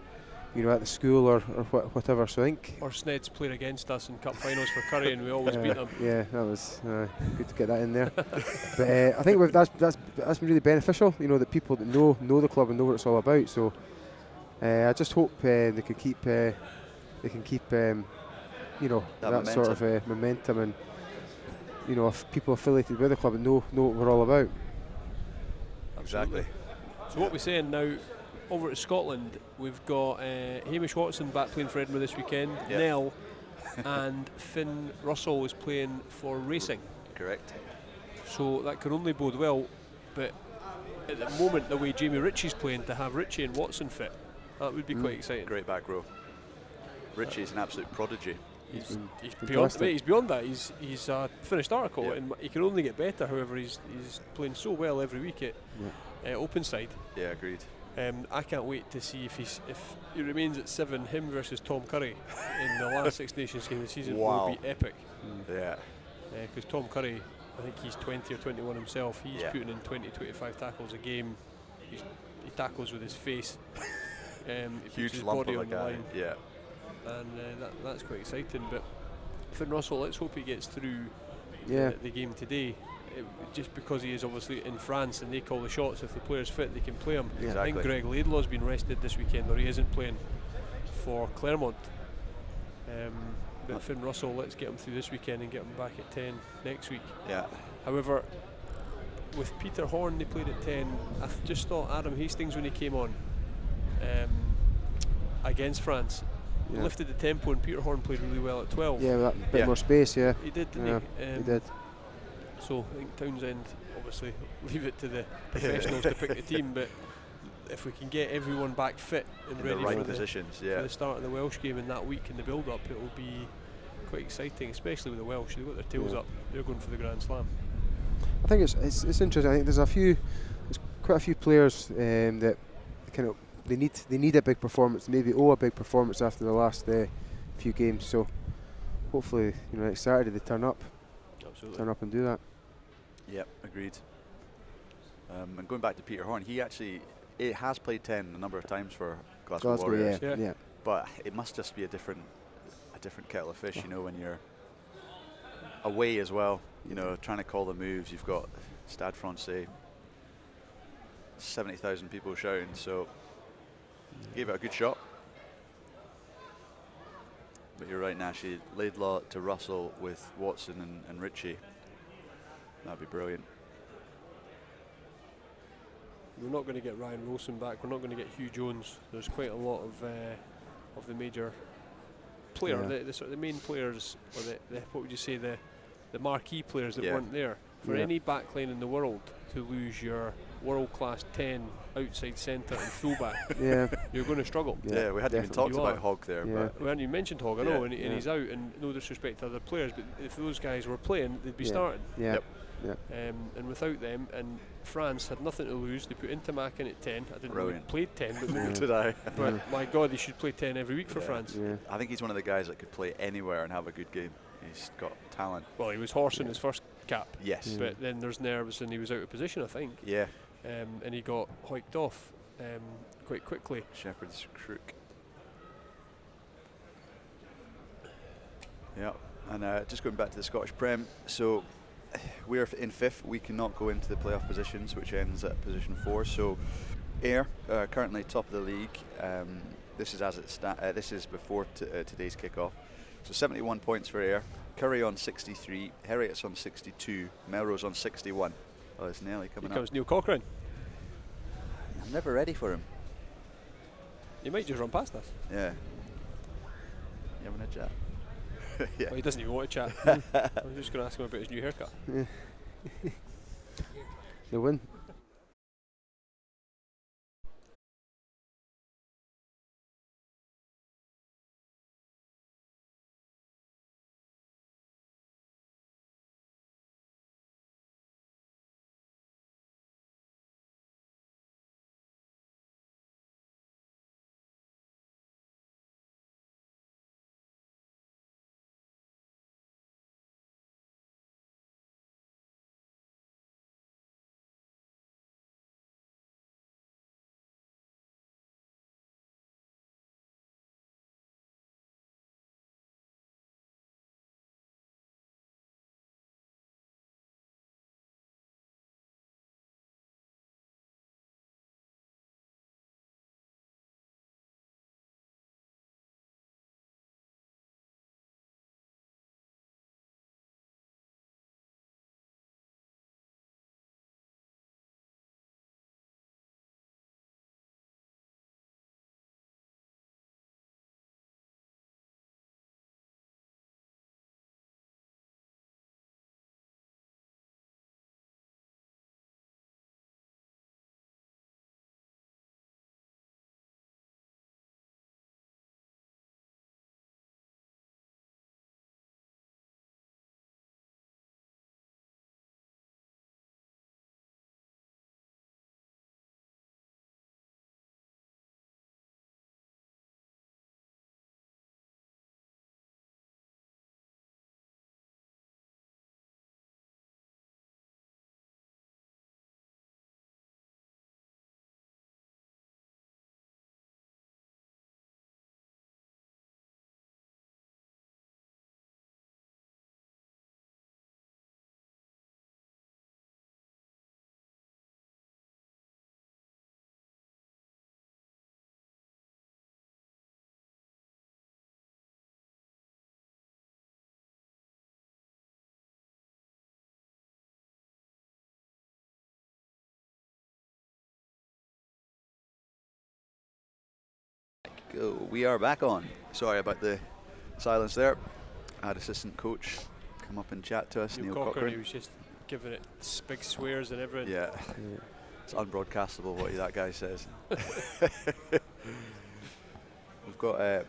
the school or whatever. So I think. Or Sneds played against us in cup finals for Curry, and we always beat them. Yeah, that was good to get that in there. But I think that's been really beneficial. That people that know the club and know what it's all about. So I just hope they can keep that momentum. Sort of momentum, and if people affiliated with the club and know what we're all about. Exactly. So what we're saying now, over to Scotland, we've got Hamish Watson back playing for Edinburgh this weekend. Yep. Nell and Finn Russell is playing for Racing. Correct. So that can only bode well. But at the moment, the way Jamie Ritchie's playing, to have Ritchie and Watson fit, that would be quite exciting. Great back row. Ritchie's an absolute prodigy. He's beyond that. He's a finished article, and he can only get better. However, he's playing so well every week at open side. Yeah, agreed. I can't wait to see if he remains at 7. Him versus Tom Curry in the last Six Nations game of the season will be epic. Yeah. Because Tom Curry, I think he's 20 or 21 himself. He's putting in 20-25 tackles a game. He tackles with his face. He Huge puts his lump body of a on the guy. line. Yeah. And that's quite exciting. But Finn Russell, let's hope he gets through the game today. Just because he is obviously in France and they call the shots. If the player's fit, they can play him. Exactly. I think Greg Laidlaw's been rested this weekend, or he isn't playing for Claremont. But Finn Russell, let's get him through this weekend and get him back at 10 next week. Yeah. However, with Peter Horn, they played at 10. I just thought Adam Hastings, when he came on against France, lifted the tempo, and Peter Horn played really well at 12. Yeah, with that bit more space. Yeah, he did, didn't he? He did. So I think Townsend, obviously, leave it to the professionals to pick the team, but if we can get everyone back fit and in ready the right for positions, for the start of the Welsh game in that week in the build-up, it will be quite exciting, especially with the Welsh. They've got their tails up. They're going for the Grand Slam. I think it's interesting. I think there's quite a few players that they need a big performance, maybe a big performance after the last few games. So hopefully, next Saturday they turn up and do that. Yep, agreed. And going back to Peter Horn, he actually has played 10 a number of times for Glasgow Warriors. Yeah. But it must just be a different kettle of fish, when you're away as well. Trying to call the moves. You've got Stade Francais, 70,000 people shouting. So gave it a good shot. But you're right, Nashi. Laidlaw to Russell with Watson and Ritchie. That'd be brilliant. We're not going to get Ryan Wilson back. We're not going to get Hugh Jones. There's quite a lot of the major players, the sort of the main players, or what would you say, the marquee players that weren't there. For any backline in the world to lose your world-class 10 outside centre and fullback, you're going to struggle. Yeah, we hadn't even talked about Hogg there. But we hadn't even mentioned Hogg, I know, and he's out, and no disrespect to other players, but if those guys were playing, they'd be starting. And without them, and France had nothing to lose. They put Intermac in at 10. I didn't know he played 10, but did I? But my God, he should play 10 every week for France. I think he's one of the guys that could play anywhere and have a good game. He's got talent. Well, he was horsing his first cap. Yes. But then there's nerves and he was out of position, I think. Yeah. And he got hiked off quite quickly. Shepherd's crook. Yeah. And just going back to the Scottish Prem, so we're in 5th. We cannot go into the playoff positions, which ends at position 4. So Ayr currently top of the league. This is this is before today's kickoff. So 71 points for Ayr. Curry on 63. Heriots on 62. Melrose on 61. Oh, it's Nelly coming up. Here comes Neil Cochrane. I'm never ready for him. He might just run past us. Yeah. You having a chat? Yeah. Well, he doesn't even want to chat. I'm just going to ask him about his new haircut. The win. Go. We are back on. Sorry about the silence there. I had assistant coach come up and chat to us, Neil Cochrane. He was just giving it big swears and everything. Yeah. It's unbroadcastable what that guy says. We've got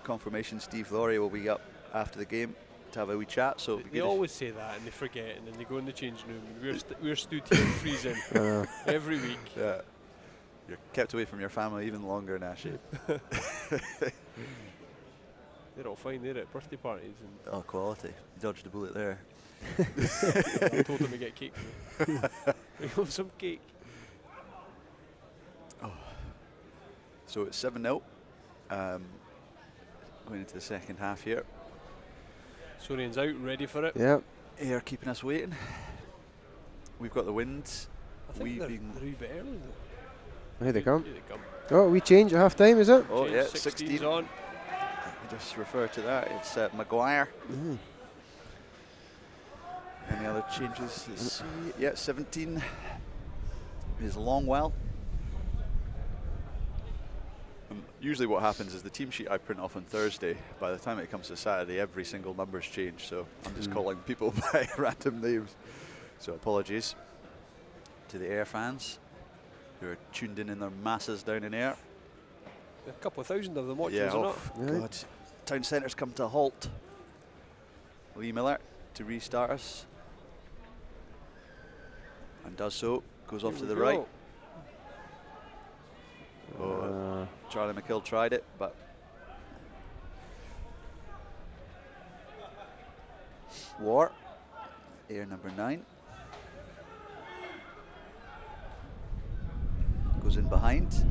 confirmation Steve Laurie will be up after the game to have a wee chat. So they always say that and they forget, and then they go in the changing room and we're stood here freezing every week. Yeah. You're kept away from your family even longer, Nashi. They're all fine there at birthday parties. And oh, quality. You dodged a bullet there. I told them to get cake. We want some cake. Oh. So it's 7-0. Going into the second half here. Sorian's out, ready for it. Yeah. Ayr keeping us waiting. We've got the wind. I think they're a wee bit early though. Here they come. Here they come. Oh, we change at half time, is it? Oh, Change yeah, 16's on. I just refer to that. It's Maguire. Any other changes? Let's see. Yeah, 17 is Longwell. Usually what happens is the team sheet I print off on Thursday, by the time it comes to Saturday, every single number's changed. So I'm just calling people by random names. So apologies to the Ayr fans who are tuned in their masses down in Ayr. A couple of thousand of them watching, Yeah, isn't it? Really? God. Town centre's come to a halt. Lee Miller to restart us. And does so. Goes off to the right. Oh, Charlie McKill tried it, but War, Ayr number 9. Goes in behind.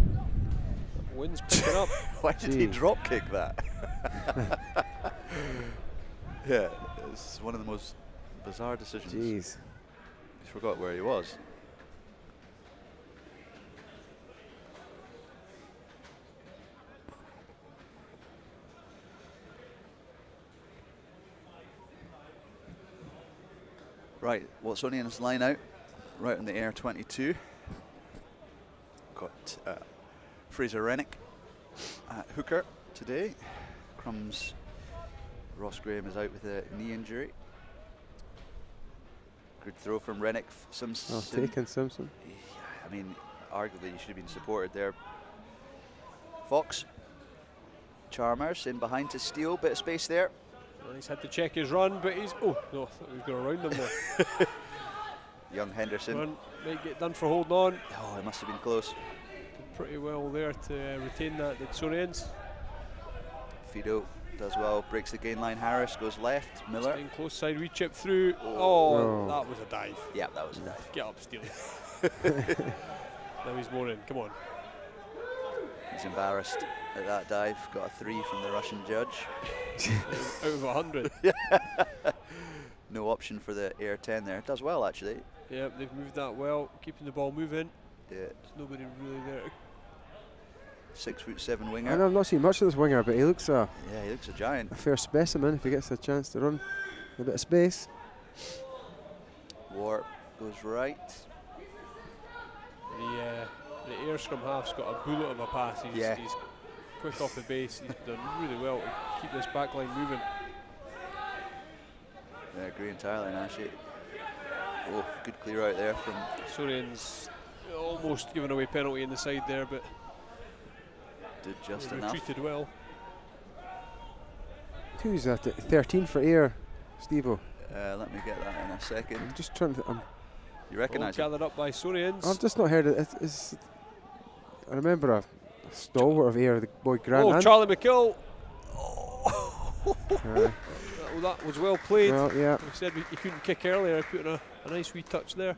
Wind's picking up. Why did he drop kick that? Yeah, it's one of the most bizarre decisions. Jeez. He forgot where he was. Right, Watsonians line out, right on the Ayr 22. Got Fraser Rennick at hooker today. Crumbs, Ross Graham is out with a knee injury. Good throw from Rennick. Simpson. Oh, taken Simpson. Yeah, I mean, arguably he should have been supported there. Fox. Chalmers in behind to steal, bit of space there. Well, he's had to check his run, but he's... Oh, no, I thought he was going around him there. Young Henderson. Run might get done for holding on. Oh, it must have been close. Did pretty well there to retain that, the Watsonians. Fido does well, breaks the gain line. Harris goes left. Miller. Staying close side, wee chip through. Oh, No. that was a dive. Yeah, that was a dive. Get up, Steely. Now he's moaning, come on. He's embarrassed at that dive. Got a 3 from the Russian judge. Out of 100. No option for the Ayr 10 there. Does well, actually. Yeah, they've moved that well, keeping the ball moving. Yeah. There's nobody really there. 6'7" winger. I know I've not seen much of this winger, but he looks Yeah, he looks a giant. a fair specimen if he gets a chance to run a bit of space. War goes right. The Ayr scrum half's got a bullet of a pass. He's quick off the base. He's done really well to keep this back line moving. Yeah, agree entirely, Nashi. Oh, good clear out there from... Sorian's almost given away penalty in the side there, but did just they enough. retreated well. Who's that? 13 for Ayr, Steve-O. Let me get that in a second. I'm just trying to... You recognise him? Gathered up by Sorians. I've just not heard it. I remember a stalwart of Ayr, the boy Grant. Oh, Charlie McKill. Well, That was well played. yeah. We said he couldn't kick earlier. Put in a nice wee touch there.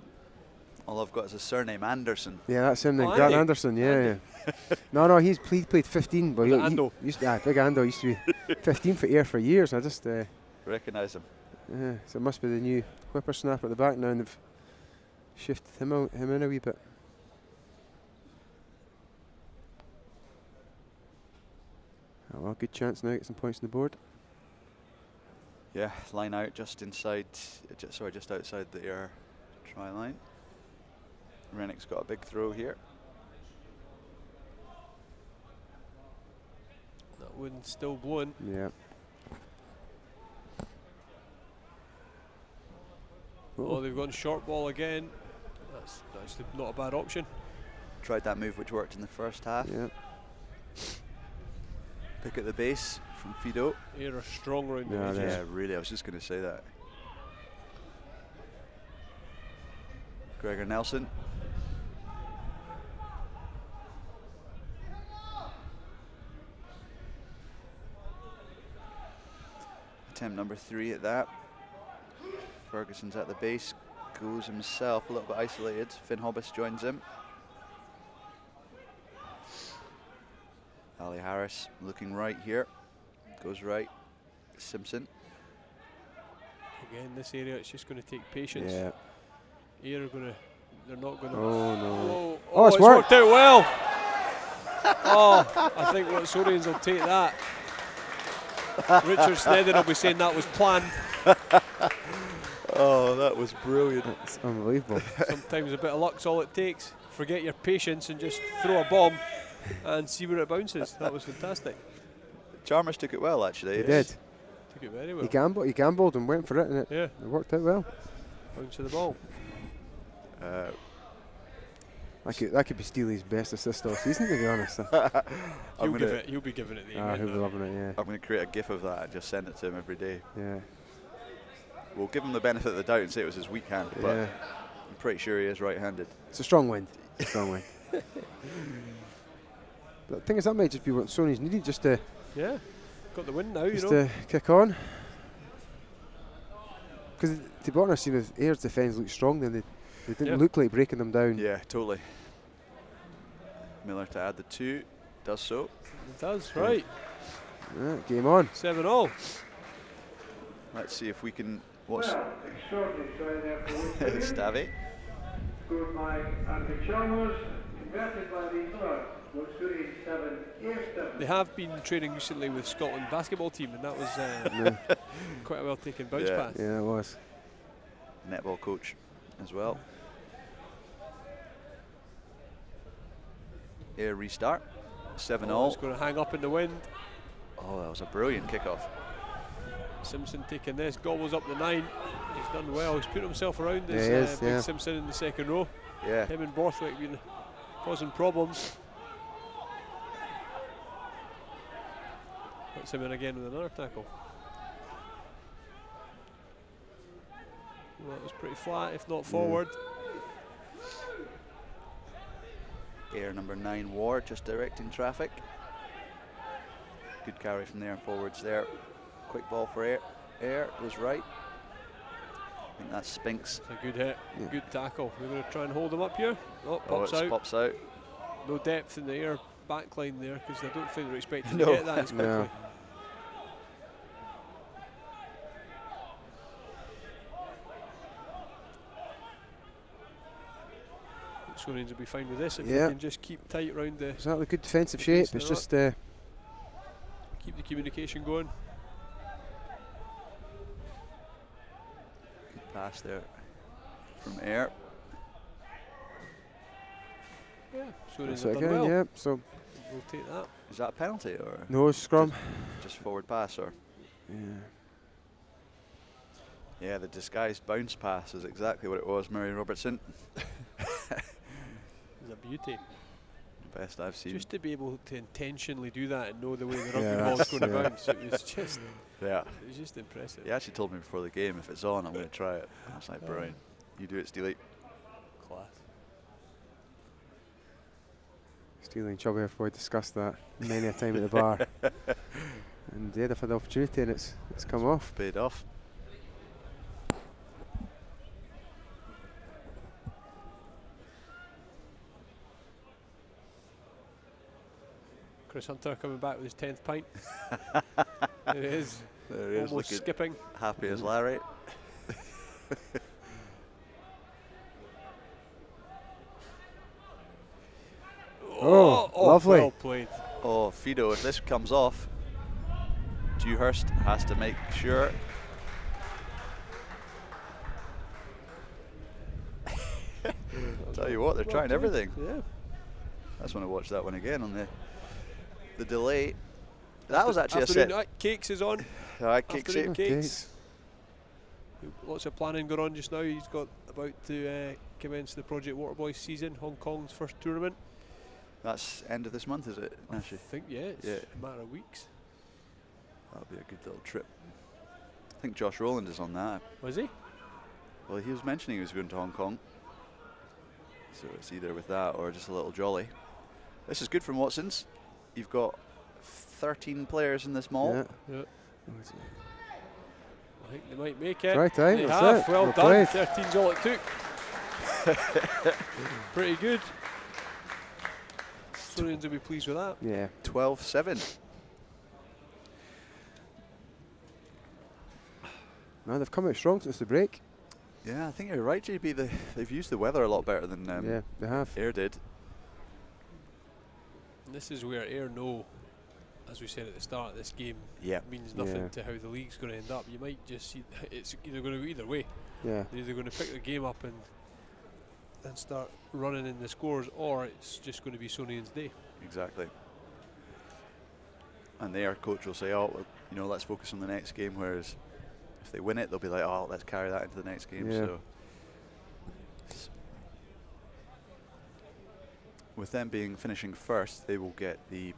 All I've got is a surname, Anderson. Yeah, that's him then. Oh, Grant Andy. Anderson, yeah. no, he played 15, but he Ando. used to, big Ando used to be 15 for Ayr for years. I just, Recognise him. yeah, so it must be the new whippersnapper at the back now, and they've shifted him in a wee bit. Oh, well, good chance now to get some points on the board. Yeah, line out just inside, just outside the Ayr try line. Rennick's got a big throw here. That wind's still blowing. Yeah. Oh, they've gone short ball again. That's actually not a bad option. Tried that move which worked in the first half. Yeah. Pick at the base from Fido. Ayr are strong round the Yeah, edges. they Yeah, really, I was just going to say that. Gregor Nelson. Attempt number 3 at that. Ferguson's at the base, goes himself a little bit isolated. Finn Hobbs joins him. Ali Harris looking right here, goes right. Simpson. Again, this area, it's just going to take patience. Yeah. Ayr are going to, they're not going to. Oh, no. Oh, it's it's worked. worked out well. Oh, I think Watsonians will take that. Richard Snedden will be saying that was planned. Oh, that was brilliant. That's unbelievable. Sometimes a bit of luck's all it takes. Forget your patience and just throw a bomb and see where it bounces. That was fantastic. Chalmers took it well, actually. He did. Took it very well. He gambled and went for it, and it Yeah, worked out well. bounce of the ball. That could be Steely's best assist all season, to be honest. He'll be giving it the he'll be loving it, yeah. I'm going to create a GIF of that and just send it to him every day. Yeah. We'll give him the benefit of the doubt and say it was his weak hand, but I'm pretty sure he is right-handed. It's a strong wind. Strong wind. But the thing is, that might just be what Sony's needed, just to got the win now, just to kick on. Because to be honest, Ayer's defence looked strong then. They didn't look like breaking them down. Yeah, totally. Miller to add the 2, does so. It does, right. Yeah, game on. 7-all. Let's see if we can watch Extraordinary try there for Stavy. Scored by Andy Chalmers, converted by Lee Miller. Watsonians 7, Ayr 7. They have been training recently with Scotland basketball team, and that was quite a well taken bounce pass. Yeah, it was. Netball coach as well. Ayr restart. 7-all. It's going to hang up in the wind. Oh, that was a brilliant kickoff. Simpson taking this, gobbles up the 9. He's done well. He's put himself around Big Simpson in the second row. Yeah. Him and Borthwick been causing problems. Puts him in again with another tackle. Well, that was pretty flat, if not forward. Ayr number 9, Ward, just directing traffic. Good carry from there, forwards there. Quick ball for Ayr. Ayr was right. I think that's Spinks. It's a good hit, good tackle. We're going to try and hold him up here. Oh, pops out. Pops out. No depth in the Ayr back line there, because I don't think they're expecting to get that as quickly. No. Watsonians will be fine with this if they can just keep tight around the. Exactly, good defensive shape. It's just keep the communication going. Good pass there from Ayr. Yeah, Watsonians so have done again, well. so We'll take that. Is that a penalty or no scrum? just forward pass or? Yeah, the disguised bounce pass is exactly what it was, Murray Robertson. It's a beauty. The best I've seen. Just to be able to intentionally do that and know the way the rugby ball's going to bounce, it was just impressive. He actually told me before the game, if it's on, I'm going to try it. I was like, brilliant. You do it, Steely. Class. Steely and Chubby have probably discussed that many a time at the bar. And they've had the opportunity and it's come off. Paid off. Chris Hunter coming back with his 10th pint. There he is. There he is, almost looking skipping. happy as Larry. Lovely. Well played. Oh, Fido, if this comes off, Dewhurst has to make sure. Tell you what, they're trying everything. Yeah. I just want to watch that one again on the delay. That was actually a set. Cakes is on. Cakes. Afternoon Cakes. Lots of planning going on just now. He's got about to commence the Project Waterboy season, Hong Kong's first tournament. That's end of this month, is it, Nashi? I think, it's a matter of weeks. That'll be a good little trip. I think Josh Rowland is on that. Was he? Well, he was mentioning he was going to Hong Kong. So it's either with that or just a little jolly. This is good from Watsons. You've got 13 players in this mall. Yeah. I think they might make it. Right time, they that's have. it. Well Well done. played. 13's all it took. Pretty good. Watsonians will be pleased with that. Yeah. 12-7. No, they've come out strong since the break. Yeah, I think you're right, JB. They've used the weather a lot better than Yeah, they have. Ayr did. And this is where Ayr know, as we said at the start, this game means nothing to how the league's going to end up. You might just see it's either going to go either way. Yeah. They're either going to pick the game up and start running in the scores, or it's just going to be Sonian's day. Exactly. And their coach will say, oh, well, let's focus on the next game, whereas if they win it, they'll be like, oh, let's carry that into the next game. Yeah. So with them being finishing first, they will get the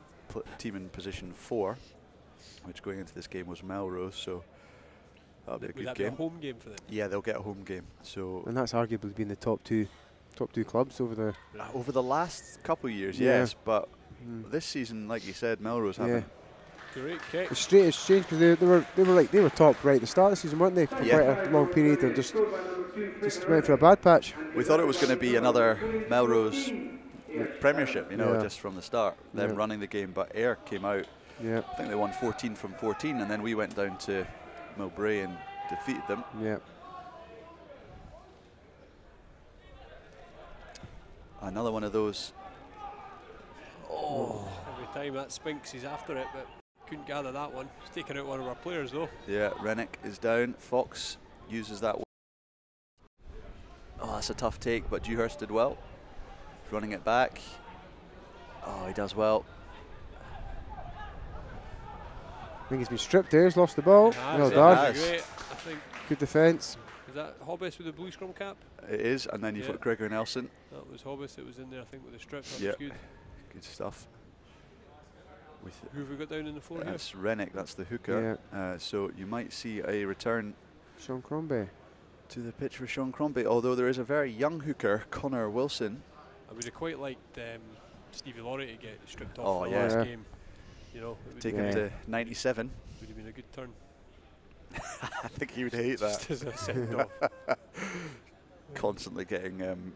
team in position 4, which going into this game was Melrose. So that'll be a good game. Be a home game for them? Yeah, they'll get a home game. So and that's arguably been the top two clubs over the last couple of years, yeah. yes. But this season, like you said, Melrose haven't. Great kick. It's strange because they were top right at the start of the season, weren't they? For quite a long period, and just went for a bad patch. We thought it was going to be another Melrose Premiership, just from the start, them running the game. But Ayr came out. Yeah. I think they won 14 from 14, and then we went down to Mowbray and defeated them. Yeah. Another one of those. Oh. Every time that Spinks, he's after it, but couldn't gather that one. He's taken out one of our players though. Yeah, Rennick is down. Fox uses that. Oh, that's a tough take, but Dewhurst did well. He's running it back. Oh, he does well. I think he's been stripped there. He's lost the ball. Well done. Great, I think. Good defence. Is that Hobbs with the blue scrum cap? It is, and then you've got Gregor Nelson. That was Hobbs that was in there, I think, with the strip. That was good. Good stuff. Who have we got down in the floor here? That's Rennick, that's the hooker. Yeah. So you might see a return Sean Crombie to the pitch for Sean Crombie, although there is a very young hooker, Connor Wilson. I would have quite liked Stevie Laurie to get stripped off for the last game. Take him to 97. Would have been a good turn. I think he would hate that. Just as a send off. Constantly getting in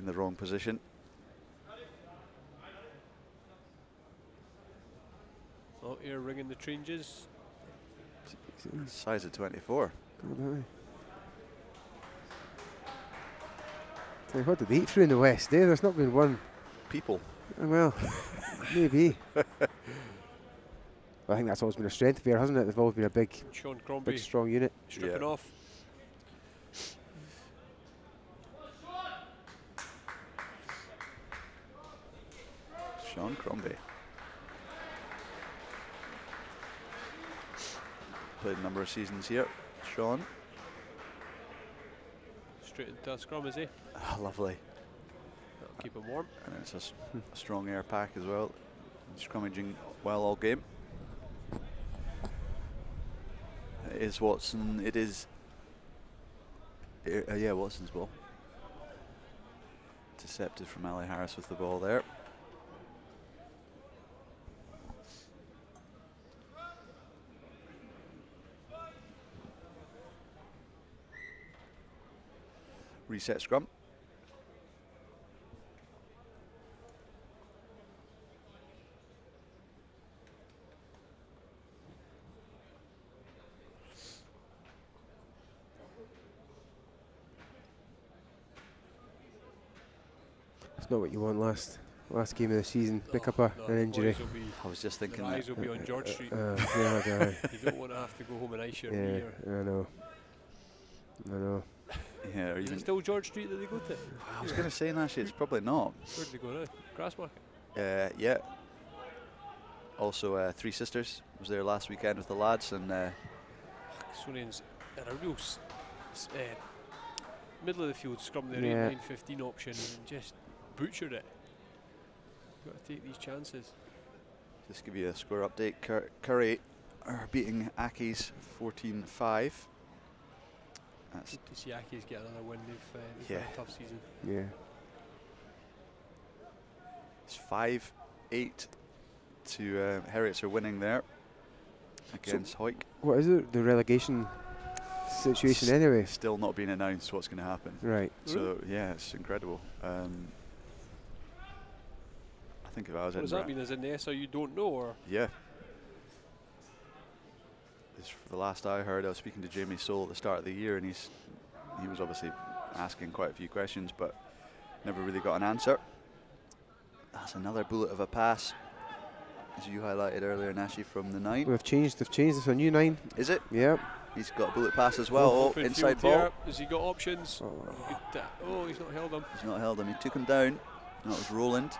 the wrong position. Oh, here ringing the changes. Size of 24. Tell you what did they eat through in the West? There's not been one. People. Well, maybe. I think that's always been a strength there, hasn't it? They've always been a big, Sean Crombie, big strong unit. stripping off. Sean Crombie. Played a number of seasons here. Sean. Straight into a scrum, is he? Lovely. That'll keep him warm. And it's a strong air pack as well. Scrummaging well all game. It is Watson. It is. Yeah, Watson's ball. Intercepted from Ali Harris with the ball there. Reset scrum. It's not what you want last game of the season. Pick up an injury. I was just thinking that. Eyes will be on George Street. Yeah, you don't want to have to go home and ice your knee. I know. Yeah, is it still George Street that they go to? I was going to say, actually, it's probably not. Where do they go now? Grassmarket? Yeah. Also, Three Sisters was there last weekend with the lads, and Watsonians in a real middle of the field scrum their 8-9-15 option and just butchered it. Got to take these chances. Just give you a score update. Curry are beating Aki's 14-5. That's good to see Aki's get another win. They've had a tough season. Yeah. It's 5-8 to Heriots are winning there against Hoyk. What is it? The relegation situation anyway? Still not been announced what's going to happen. Right. So yeah, it's incredible. I think if I was in. Does that mean as in the SR you don't know, or? Yeah. For the last I heard, I was speaking to Jamie Soule at the start of the year, and he was obviously asking quite a few questions, but never really got an answer. That's another bullet of a pass, as you highlighted earlier, Nashi, from the 9. They've changed. It's a new 9. Is it? Yeah. He's got a bullet pass as well. Oh, inside ball. Here. Has he got options? Oh, he's not held him. He's not held him. He took him down. That was Roland.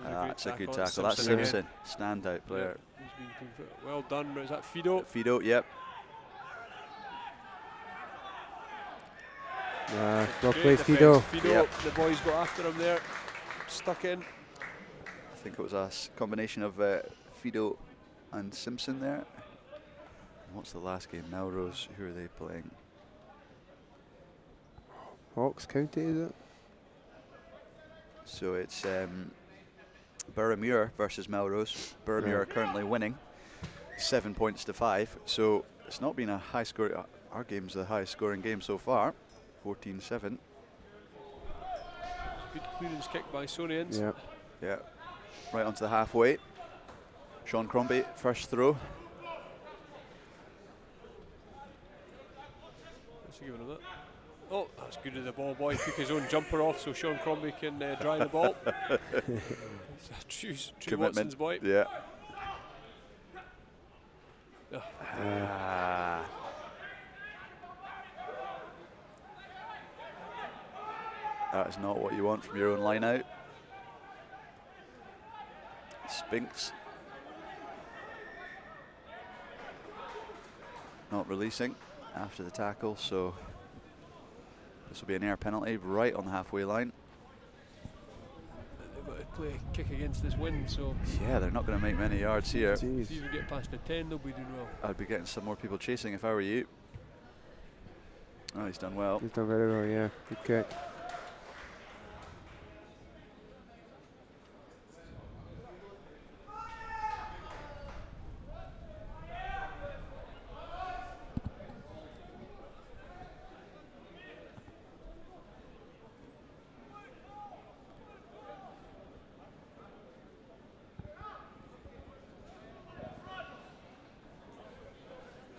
That's a good tackle. That's Simpson, standout player. He's been well done. Is that Fido? Fido, yep. Well Great played, defence, Fido. Fido, Yep. the boys got after him there. Stuck in. I think it was a combination of Fido and Simpson there. What's the last game? Melrose, who are they playing? Hawks County, is it? So it's Boroughmuir versus Melrose. Boroughmuir are currently winning 7 points to 5. So it's not been a high score. Our game's the highest scoring game so far, 14-7. Good clearance kick by Sonians. Yeah. Yeah, right onto the halfway. Sean Crombie, first throw. What's he giving him that? Oh, that's good of the ball boy. Took his own jumper off so Sean Crombie can dry the ball. It's a true Commitment. Watson's boy. Yeah. Oh. That is not what you want from your own line out. Spinks. Not releasing after the tackle, so this will be an air penalty right on the halfway line. They've got to play a kick against this wind, so Yeah, they're not going to make many yards here. if Jeez. you even get past the 10, they'll be doing well. I'd be getting some more people chasing if I were you. Oh, he's done well. He's done very well, yeah. Good kick.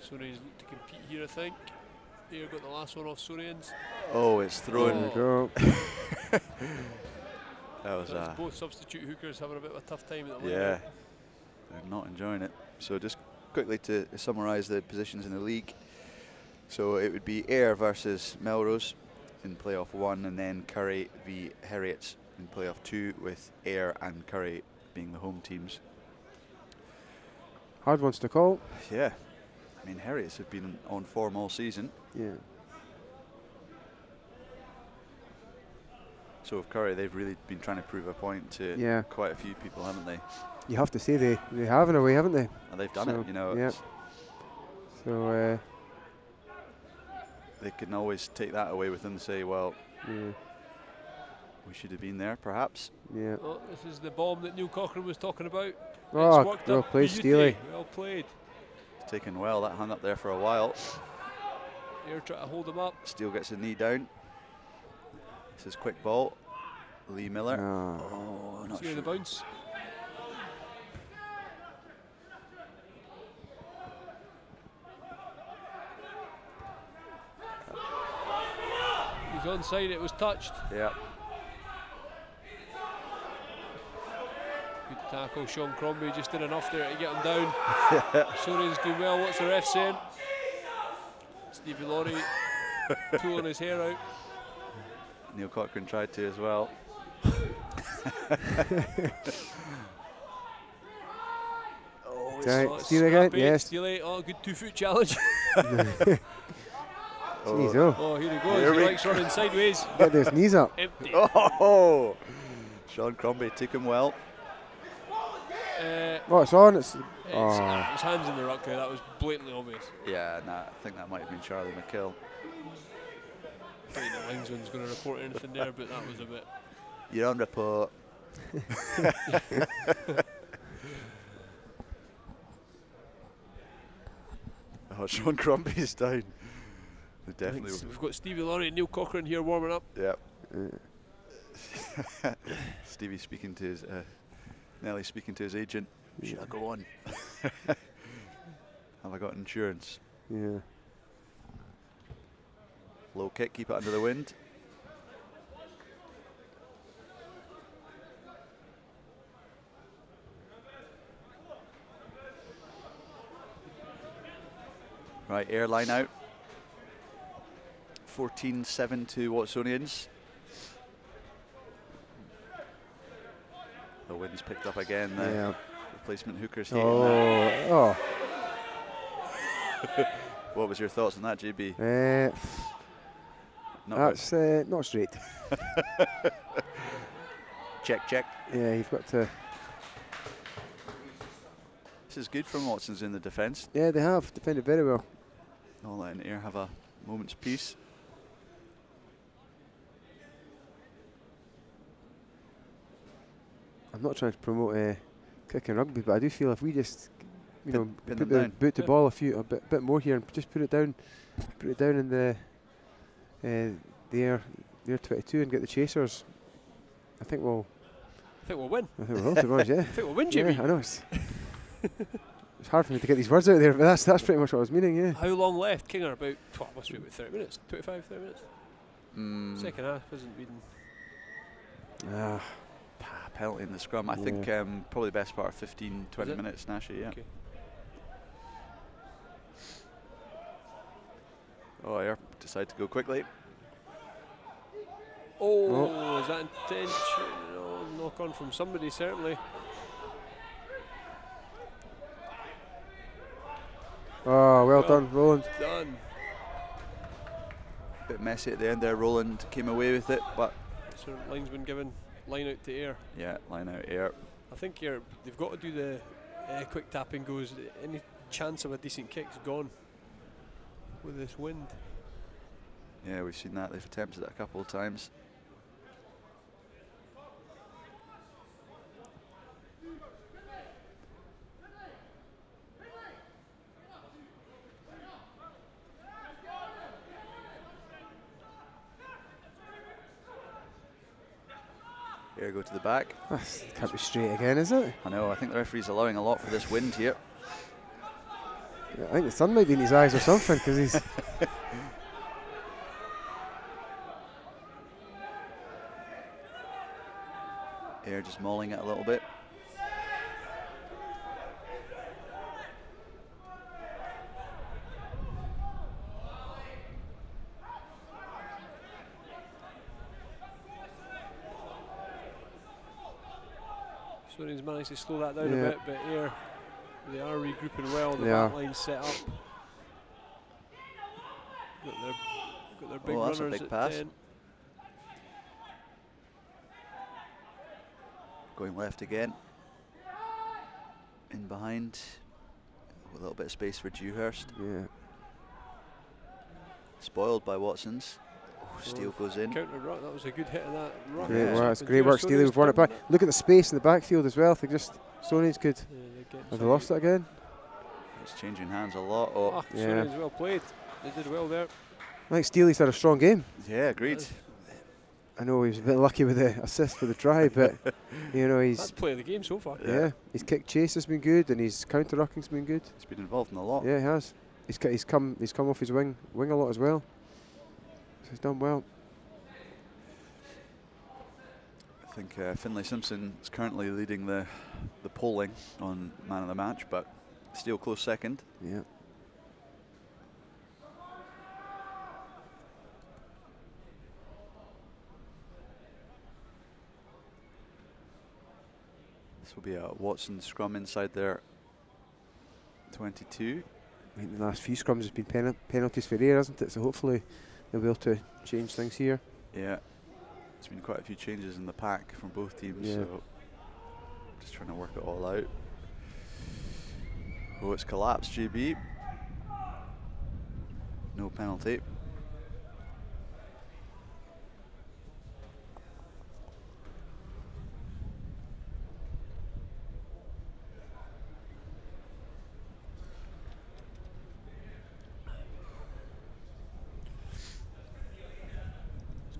Sorians look to compete here, I think. Here got the last one off Sorians. Oh, it's thrown. There we go. That was So both substitute hookers having a bit of a tough time at the moment. yeah, they're not enjoying it. So just quickly to summarise the positions in the league. So it would be Ayr versus Melrose in playoff 1, and then Curry v Heriots in playoff 2, with Ayr and Curry being the home teams. Hard ones to call. Yeah, I mean Heriots have been on form all season. Yeah. So with Curry, they've really been trying to prove a point to quite a few people, haven't they? You have to say they have in a way, haven't they? And they've done So, it, you know. yeah. it's- So, They can always take that away with them and say, well, yeah. we should have been there, perhaps. Yeah. Oh, this is the bomb that Neil Cochrane was talking about. Oh, It's worked well up played, beauty. Steely. Well played. It's taken well. That hung up there for a while. Ayr trying to hold him up. Steele gets a knee down. This is quick ball. Lee Miller. Oh. Oh, not See the sure. bounce. He's onside, it was touched. Yeah. Good tackle, Sean Crombie just did enough there to get him down. Sorian's doing well, what's the ref saying? Stevie Laurie pulling his hair out. Neil Cochrane tried to as well. Oh, Right, Steely again, yes. Steely, oh, good 2-foot challenge. Jeez, oh. Oh, here he Here goes, he we likes running sideways. Get those knees up. Empty. Oh! Sean Crombie took him well. Oh, it's on. It's. It Oh. was hands in the ruck there, that was blatantly obvious. Yeah, nah, I think that might have been Charlie McKill. I think the linesman's going to report anything there, but that was a bit. You're on report. Oh, Sean Crombie's down. They definitely. We've got Stevie Laurie and Neil Cochrane here warming up. Yep. Stevie speaking to his, Nelly speaking to his agent. Should I go on? Have I got insurance? Yeah. Low kick, keep it under the wind. Right, airline out. 14-7 to Watsonians. The wind's picked up again. The Yeah. replacement hookers here. Oh. What was your thoughts on that, JB? That's not straight. Check, check. Yeah, you've got to. This is good from Watson's in the defence. Yeah, they have defended very well. Not letting Ayr have a moment's peace. I'm not trying to promote kicking rugby, but I do feel if we just, Pin put them down. boot the ball a bit more here and just put it down in the Ayr 22 and get the chasers. I think we'll win. I think we'll, to be honest, yeah. I think we'll win, Jimmy. Yeah, I know. It's hard for me to get these words out there, but that's pretty much what I was meaning, yeah. How long left? Kinger about, must be about 30 minutes, 25, 30 minutes. Second half hasn't been. Penalty in the scrum. I think probably the best part of 15, 20 minutes, Nashi, yeah. Okay. Oh, Ayr decide to go quickly. Oh, is that intentional? Knock on from somebody, certainly. Oh, well done, Roland. Done. Bit messy at the end there. Roland came away with it, but So linesman given line out to Ayr. yeah, line out Ayr. I think they've got to do the quick tapping goes. Any chance of a decent kick's gone with this wind. Yeah, we've seen that. They've attempted it a couple of times. Here, go to the back. Can't be straight again, is it? I know, I think the referee's allowing a lot for this wind here. Yeah, I think the sun might be in his eyes or something, because he's... Ayr just mauling it a little bit. Watsonians managed to slow that down a bit, but Ayr, they are regrouping well. The back line set up. Got their big that's a runners big at pass. 10. Going left again. In behind. A little bit of space for Dewhurst. Yeah. Spoiled by Watsons. Steele goes in. Counter ruck, that was a good hit of that ruck. Great Yeah. work, that's great work, Steele. We've won it back. Look at the space in the backfield as well. If they just, Sonians could. Have they lost it again? It's changing hands a lot. Oh, yeah. Sonians well played. They did well there. I think Steely's had a strong game. yeah, agreed. I know he was a bit lucky with the assist for the try, but That's he's play of the game so far. his kick chase has been good and his counter rucking's been good. He's been involved in a lot. Yeah, he has. He's come off his wing a lot as well. So he's done well. I think Finlay Simpson is currently leading the polling on man of the match, but Steele close second. Yeah. This will be a Watson scrum inside their 22. I think the last few scrums has been penalties for Ayr, hasn't it? So hopefully they'll be able to change things here. Yeah, it's been quite a few changes in the pack from both teams, Yeah. so just trying to work it all out. Oh, it's collapsed, GB. No penalty.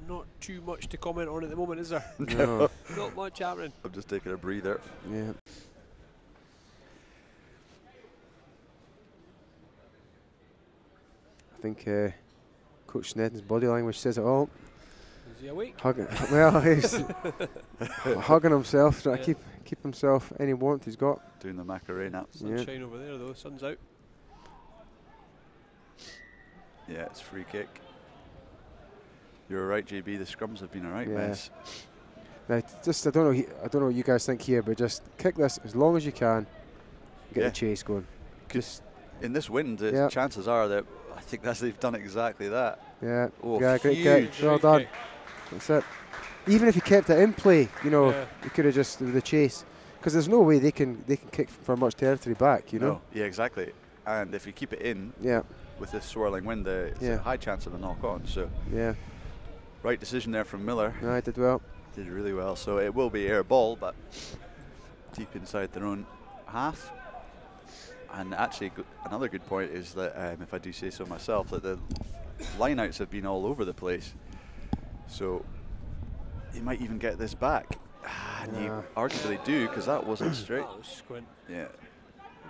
Not too much to comment on at the moment, is there? No. Not much happening. I'm just taking a breather. Yeah. I think Coach Snedden's body language says it all. Is he awake? Well, he's hugging himself, trying to keep himself any warmth he's got. Doing the Macarena. Sunshine over there though, sun's out. Yeah, it's free kick. You're right, JB. The scrums have been a right mess. Now, just I don't know what you guys think here, but just kick this as long as you can. Get the chase going. Just in this wind, the chances are that I think they've done exactly that. Yeah, Oh, yeah, great huge. kick. Well Great done. kick. That's it. Even if he kept it in play, you know, Yeah. he could have just the chase, because there's no way they can kick for much territory back, you know. No, yeah, exactly. And if you keep it in Yeah, with this swirling wind, it's Yeah. a high chance of a knock on. So, yeah. right decision there from Miller. No, I did well. Did really well. So it will be air ball, but deep inside their own half. And actually, another good point is that, if I do say so myself, that the lineouts have been all over the place. So you might even get this back. And you arguably do, because that wasn't straight. That was squint. Yeah.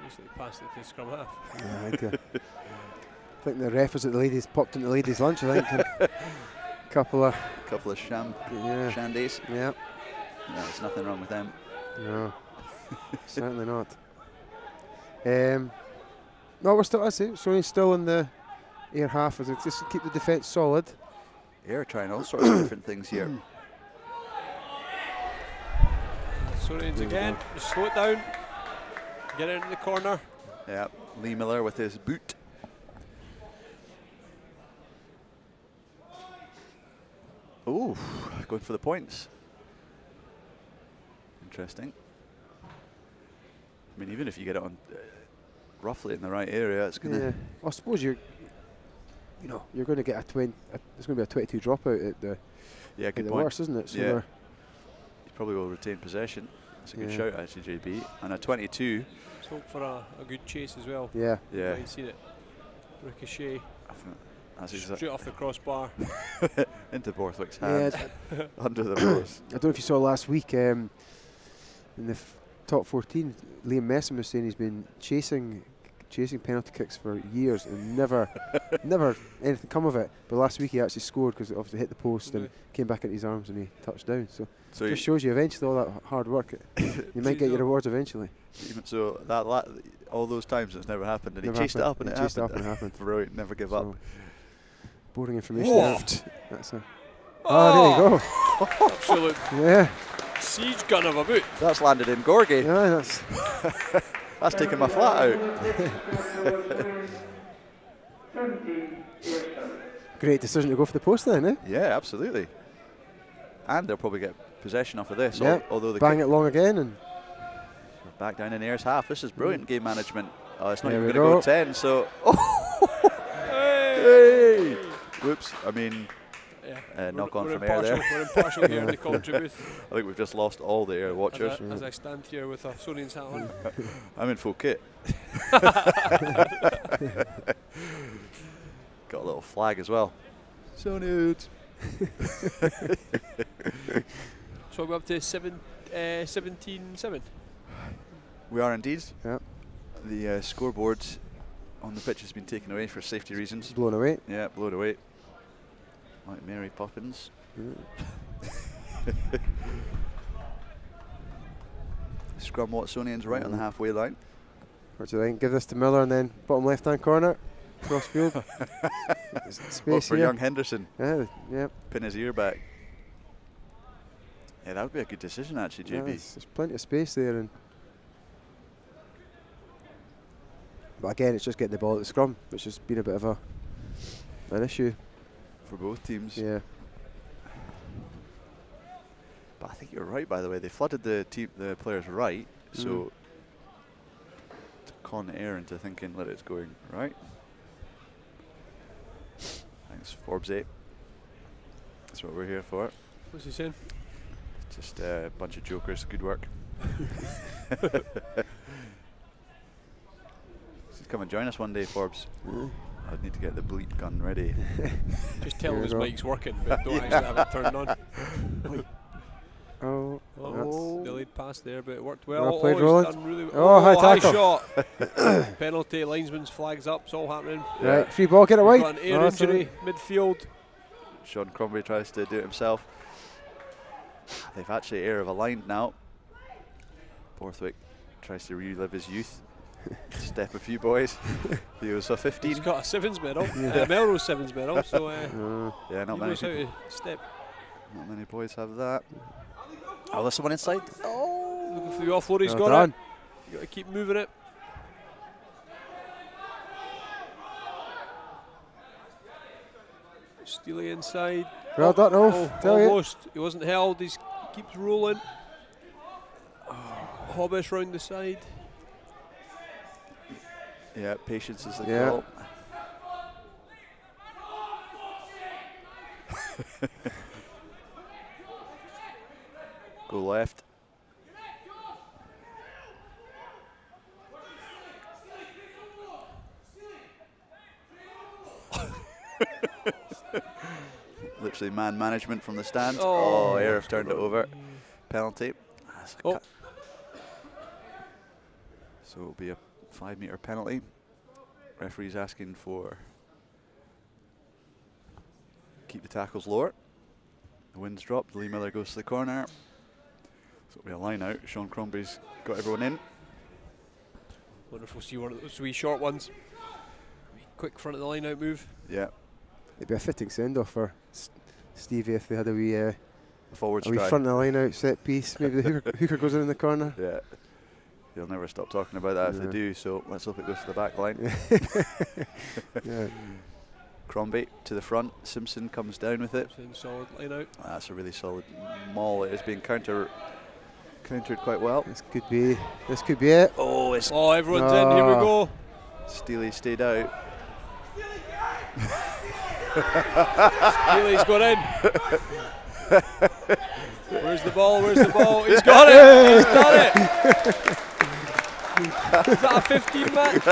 Basically passed it to the scrum half. Yeah, I think the ref was at the ladies, popped into the ladies' lunch, I think. And couple of shandies. Yeah. No, there's nothing wrong with them. No, certainly not. No, we're still, I say, Sony's still in the air half, as it just keep the defence solid. They're trying all sorts of different things here. Sorians again, just slow it down, get it into the corner. Yeah, Lee Miller with his boot. Ooh, going for the points. Interesting. I mean, even if you get it on roughly in the right area, it's going to... Yeah, I suppose you're going to get a 20. There's going to be a 22 dropout at the. Yeah, at good the point. worst, isn't it? So Yeah. He probably will retain possession. That's a good shout, actually, JB. And a 22. Let's hope for a good chase as well. Yeah. Yeah. You've seen it. Ricochet. That's Straight off the crossbar. into Borthwick's hand. Yeah. Under the post. I don't know if you saw last week in the top 14, Liam Messam was saying he's been chasing penalty kicks for years and never anything come of it. But last week he actually scored because it obviously hit the post and came back into his arms and he touched down. So it just shows you eventually all that hard work, you might get your rewards eventually. Even so, all those times it's never happened, and he chased it up and it happened. Brilliant, never give up. Boring information. That's a. Oh, there you go. Absolute. Yeah. Siege gun of a boot. That's landed in Gorgie. Yeah, that's. That's taken my flat out. Great decision to go for the post then, eh? Yeah, absolutely. And they'll probably get possession off of this. Yeah. Although they bang it long again and. Back down in Ayers half. This is brilliant game management. Oh, it's not There even we going to go 10. So. Hey! Whoops. I mean. Yeah. Knock on we're from Ayr there. We're impartial here in the commentary booth. I think we've just lost all the Ayr watchers. As I stand here with a Sorians hat on. I'm in full kit. Got a little flag as well. So nudes. So we're up to 17-7. We are indeed. Yeah. The scoreboard on the pitch has been taken away for safety reasons. Blown away. Yeah, blown away. Like Mary Poppins. Scrum Watsonians right on the halfway line. What do you think? Give this to Miller and then bottom left hand corner. Cross field. Space for here. young Henderson. Yeah. Pin his ear back. Yeah, that would be a good decision actually, JB. Yeah, there's plenty of space there, but again, it's just getting the ball at the scrum, which has been a bit of an issue for both teams. Yeah. But I think you're right, by the way. They flooded the players right, so to con Ayr into thinking that it's going right. Thanks, Forbes 8. That's what we're here for. What's he saying? Just a bunch of jokers. Good work. Come and join us one day, Forbes. I'd need to get the bleep gun ready. Just tell him his mic's working, but don't actually have it turned on. Oh, delayed pass there, but it worked well. Played he's Roland. done really well. Oh, high tackle. Shot. Penalty, linesman's flags up, it's all happening. Right, free ball, get it We've wide. got an Ayr injury, midfield. Sean Crombie tries to do it himself. They've actually Ayr have aligned now. Borthwick tries to relive his youth. Step a few boys. He was a 15. He's got a Sevens medal, Melrose Sevens medal, so yeah, not he many knows how people. to step. Not many boys have that. Oh, there's someone inside. Oh, looking for the offload, he's Well got done. it. You got to keep moving it. Steely inside. Well done, Ulf. Tell you. Almost. He wasn't held. He keeps rolling. Hobbish round the side. Yeah, patience is the Yeah. call. Go left. Literally man management from the stand. Oh, Arif turned it over. Penalty. That's a cut. So it'll be a 5 metre penalty. Referee's asking for keep the tackles lower. The wind's dropped. Lee Miller goes to the corner. So it'll be a line out. Sean Crombie's got everyone in. Wonderful to see one of those wee short ones. Quick front of the line out move. Yeah. It'd be a fitting send-off for Stevie if they had a wee forward a wee strike. front of the line out set piece. Maybe the hooker goes in the corner. Yeah. He'll never stop talking about that if they do, so let's hope it goes to the back line. Yeah. Crombie to the front. Simpson comes down with it. Solid line out. That's a really solid maul. It is being countered quite well. This could be it. Oh, it's everyone's in. Here we go. Steely stayed out. Steely's got in. Where's the ball? Where's the ball? He's got it. He's done it. Is that a 15 match?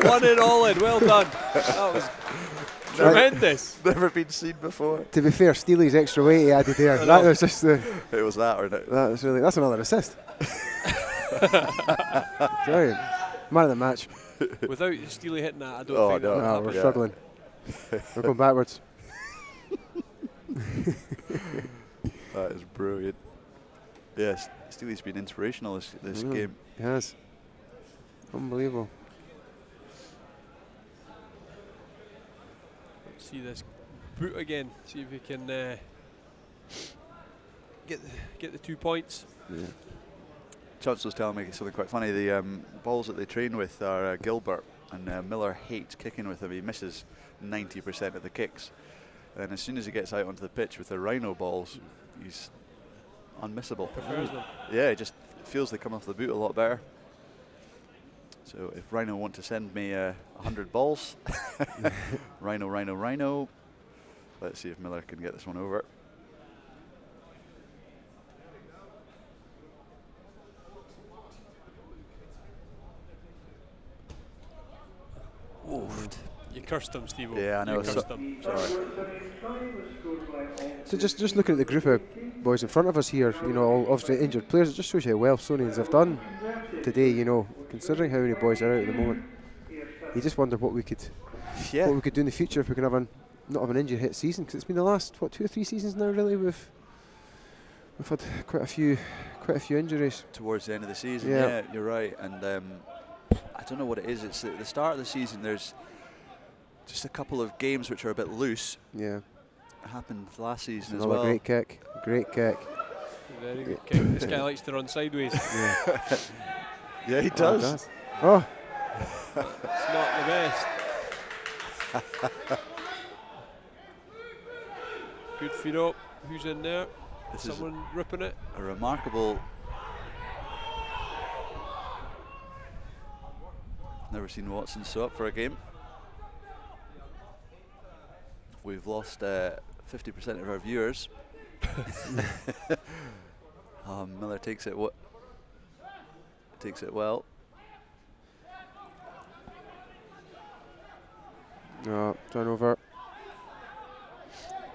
One in, all in. Well done. That was tremendous. Never been seen before. To be fair, Steely's extra weight he added there. That was just the. It was that, or no? That's another assist. Sorry, man of the match. Without Steely hitting that, I don't think that would happen. We're struggling. We're going backwards. That is brilliant. Yes, Steely's been inspirational this game. He has. Unbelievable. Let's see this boot again. See if we can get the 2 points. Yeah. Chance was telling me something quite funny. The balls that they train with are Gilbert, and Miller hates kicking with them. He misses 90% of the kicks. And as soon as he gets out onto the pitch with the Rhino balls, he's unmissable. Prefers them. Yeah, it just feels they come off the boot a lot better. So if Rhino want to send me 100 balls, Rhino. Let's see if Miller can get this one over. Oof. You cursed them, Steve. Yeah, I know. You cursed them. Sorry. So just looking at the group of boys in front of us here, you know, all obviously injured players, it just shows you how well Watsonians have done today, you know, considering how many boys are out at the moment. You just wonder what we could do in the future if we can have not have an injury hit season, because it's been the last 2 or 3 seasons now really we've had quite a few injuries Towards the end of the season, Yeah. yeah, you're right. And I don't know what it is. It's at the start of the season. There's just a couple of games which are a bit loose. Yeah. It happened last season as Another well. great kick. Very good kick. This guy likes to run sideways. Yeah, he does. Oh, It's not the best. Good feet up. Who's in there? This is Someone ripping it. a remarkable. Never seen Watson so up for a game. We've lost 50% of our viewers. Miller takes it well. no, turnover.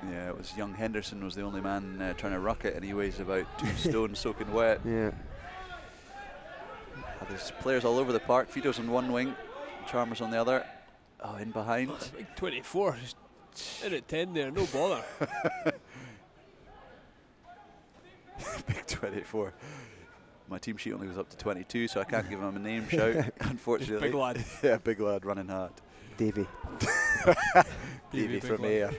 Yeah, it was young Henderson was the only man trying to ruck it, and he weighs about 2 stone soaking wet. Yeah. There's players all over the park. Fido's on one wing, Chalmers on the other. Oh, in behind. Big 24. Just in at 10 there. No bother. Big 24. My team sheet only goes up to 22, so I can't give him a name shout, unfortunately. Big lad. Yeah, big lad running hard. Davey. Davey big from lad. Ayr.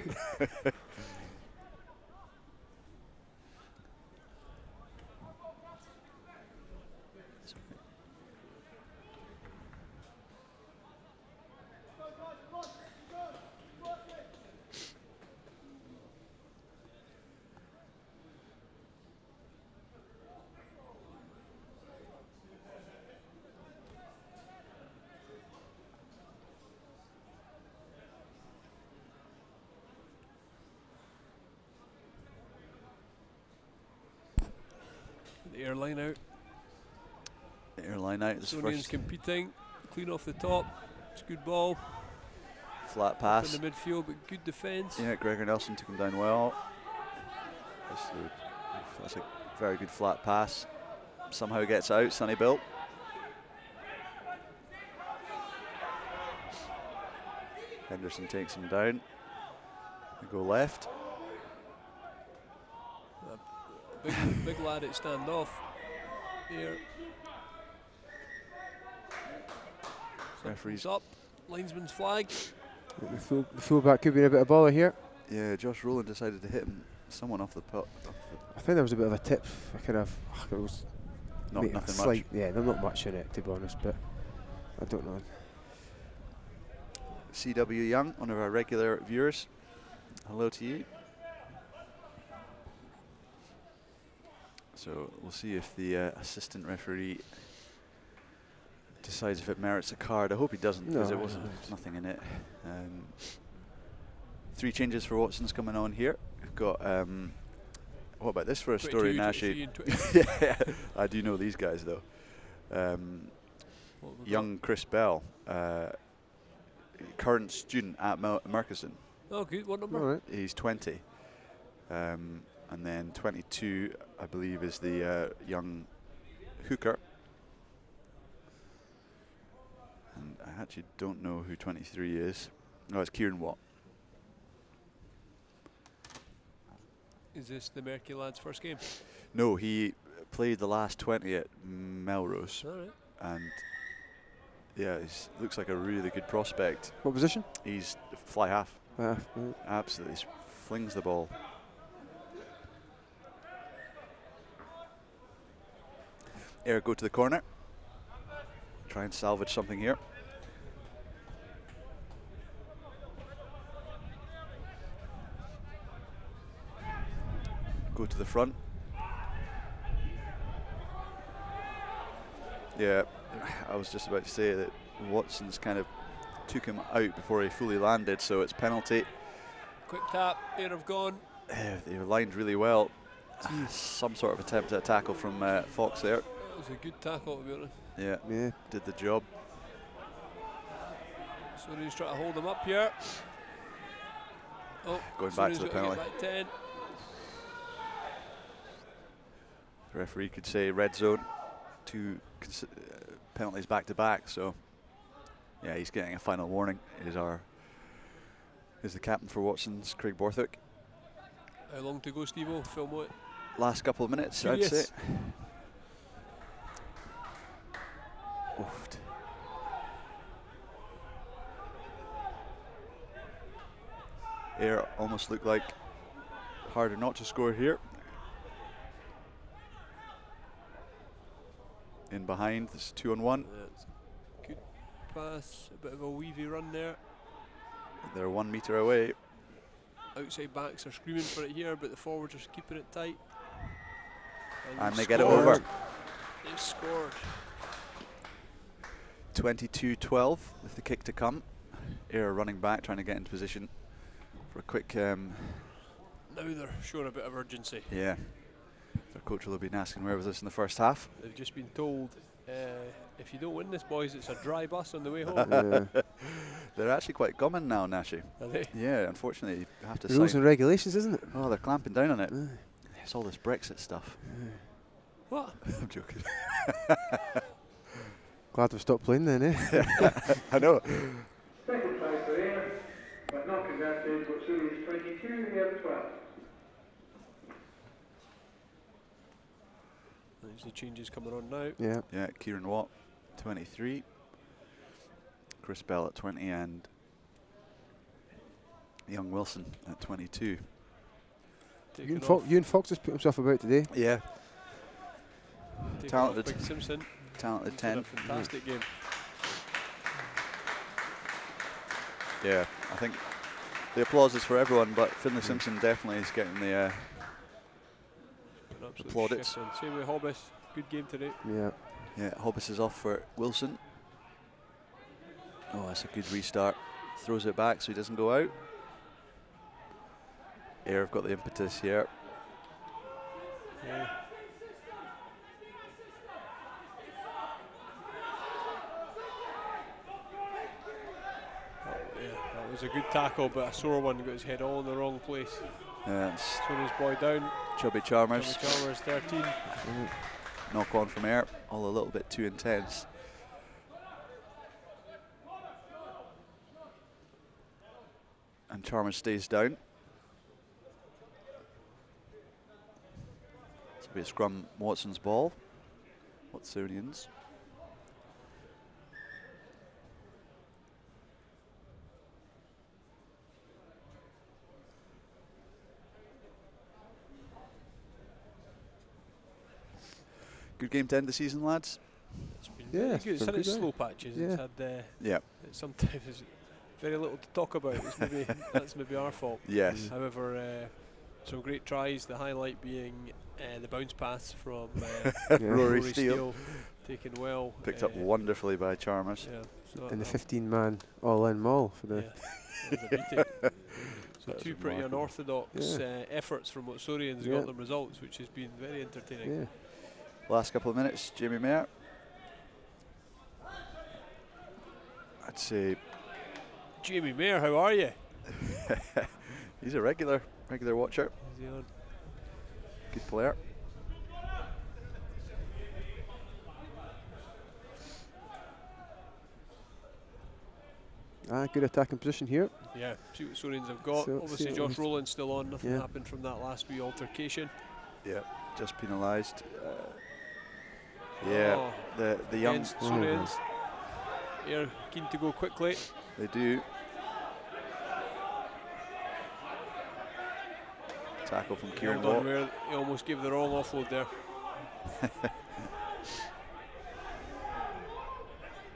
Air line out. Airline out. This Watsonians first competing. Clean off the top. It's a good ball. flat pass. In the midfield, but good defence. Yeah, Gregor Nelson took him down well. That's a very good flat pass. Somehow gets out, Sonny Bill. Henderson takes him down. They go left. Big lad at standoff here. Referee's up. Linesman's flag. The fullback could be in a bit of bother here. Yeah, Josh Rowland decided to hit someone off the pot. I think there was a bit of a tip. I kind of, it was Nothing much. slight, yeah, not much in it, to be honest, but I don't know. CW Young, one of our regular viewers. Hello to you. So we'll see if the assistant referee decides if it merits a card. I hope he doesn't, because there wasn't nothing in it. 3 changes for Watson's coming on here. We've got, what about this for a story, Nashi? Yeah, I do know these guys though. Young Chris Bell, current student at Murchison. Oh, good. What number? Right. He's 20. And then 22, I believe, is the young hooker. And I actually don't know who 23 is. No, it's Kieran Watt. Is this the Merky lad's first game? No, he played the last 20 at Melrose. All right. And yeah, he looks like a really good prospect. What position? He's fly half. Right. Absolutely flings the ball. Air go to the corner. Try and salvage something here. Go to the front. Yeah, I was just about to say that Watson's kind of took him out before he fully landed, so it's penalty. Quick tap, Air have gone. They were lined really well. Some sort of attempt at a tackle from Fox there. That was a good tackle, to be honest. Yeah, did the job. So he's trying to hold him up here. Oh, Going back to the penalty. Back 10. The referee could say red zone, 2 penalties back to back. So yeah, he's getting a final warning. Is the captain for Watson's, Craig Borthwick. How long to go, Steve-O? Film what? Last couple of minutes, I'd say. Oofed. Air almost looked like harder not to score here. In behind, this is 2-on-1. That's good pass, a bit of a weavy run there. They're 1 metre away. Outside backs are screaming for it here, but the forwards are keeping it tight. And they get it over. They've scored. 22-12 with the kick to come. Air running back, trying to get into position for a quick... Now they're showing a bit of urgency. Yeah. Their coach will have been asking where was this in the first half. They've just been told, if you don't win this, boys, it's a dry bus on the way home. They're actually quite common now, Nashi. Are they? Yeah, unfortunately, you have to Rules sign. and regulations, isn't it? Oh, they're clamping down on it. It's all this Brexit stuff. What? I'm joking. Glad we've stopped playing then, eh? I know. Second try for Air, but not converted. Watsonians 22, Air 12. There's the changes coming on now. Yeah. Yeah, Kieran Watt, 23. Chris Bell at 20 and young Wilson at 22. Ewan Fox has put himself about today. Yeah. Talented. Big Simpson. Talented He's 10. done a fantastic game. Yeah, I think the applause is for everyone, but Finlay Simpson definitely is getting the plaudits. Same with Hobbs. Good game today. Yeah. Yeah, Hobbs is off for Wilson. Oh, that's a good restart. Throws it back so he doesn't go out. Air have got the impetus here. Yeah. was a good tackle, but a sore one, got his head all in the wrong place. Yeah, it's Sony's boy down. Chubby Chalmers. Chubby Chalmers, 13. Knock on from Air, all a little bit too intense. And Chalmers stays down. This will be a scrum, Watson's ball. Watsonians. Good game to end the season, lads. It's been Yeah, very it's good. It's been had its good, slow patches. yeah. It's had Yeah. sometimes very little to talk about. It's maybe that's maybe our fault. Yes. However, some great tries. The highlight being the bounce pass from Rory Rory Steele. taken well. Picked up wonderfully by Chalmers. Yeah, so And the 15-man all-in maul for the. yeah, that was a beating. So That was two pretty remarkable. unorthodox Yeah. efforts from Watsonians Yeah. got them results, which has been very entertaining. Yeah. Last couple of minutes, Jamie Mayer. I'd say Jamie Mayer, how are you? he's a regular watcher. Is he on? Good player. Good attacking position here. Yeah, see what Watsonians have got. So- Obviously, see Josh what- Rowland's still on. Nothing Yeah. happened from that last wee altercation. Yeah, just penalised. Yeah, Oh, the young against Watsonians. They're keen to go quickly. they do. Tackle from Kieran Well done, Watt. where he almost gave the wrong offload there.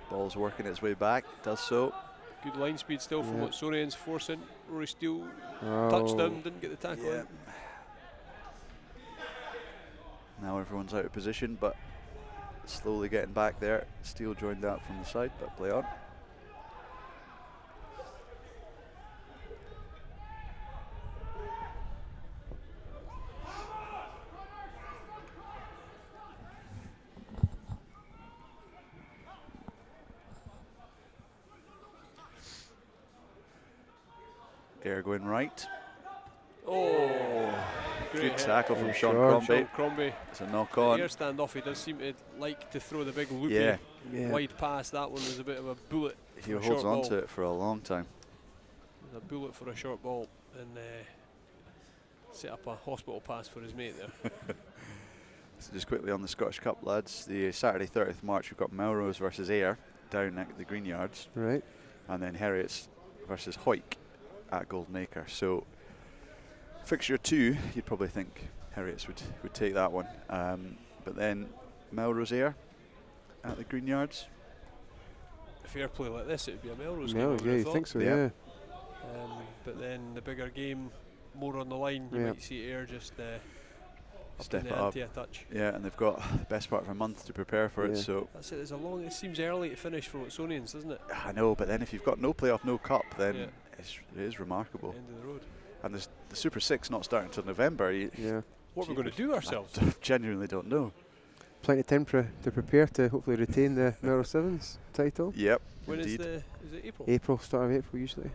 Ball's working its way back. Does so. Good line speed still from Yeah. Watsonians, forcing Rory Steele. Oh. Touched him, didn't get the tackle Yeah. in. Now everyone's out of position, but slowly getting back there. Steele joined out from the side, but play on. Air going right. Oh, Good great hit. tackle from Sean George. Crombie. Sean Crombie. It's a knock The on. air standoff, he does seem to like to throw the big loopy Yeah, Yeah. wide pass. That one was a bit of a bullet. he for a holds short on ball. to it for a long time. A bullet for a short ball, and set up a hospital pass for his mate there. So just quickly on the Scottish Cup, lads. The Saturday 30th March, we've got Melrose versus Ayr down at the Green Yards, Right. and then Heriots versus Hoyk at Goldmaker. So fixture 2, you'd probably think Heriots would take that one, but then Melrose Ayr at the Green Yards. Fair play like this, it would be a Melrose No, game. I yeah, would you have think thought. so? Yeah. Yeah. But then the bigger game, more on the line, you Yeah. might see Ayr just up Step in it the up. ante a touch. Yeah, and they've got the best part of a month to prepare for it. Yeah. So That's it. It seems early to finish for Watsonians, doesn't it? I know, but then if you've got no playoff, no cup, then Yeah. it is remarkable. End of the road. And the Super 6 not starting until November. You Yeah. What are we going to do ourselves? genuinely don't know. Plenty of time to prepare to hopefully retain the Melrose Sevens title. Yep, When is indeed. is it April? April, start of April usually.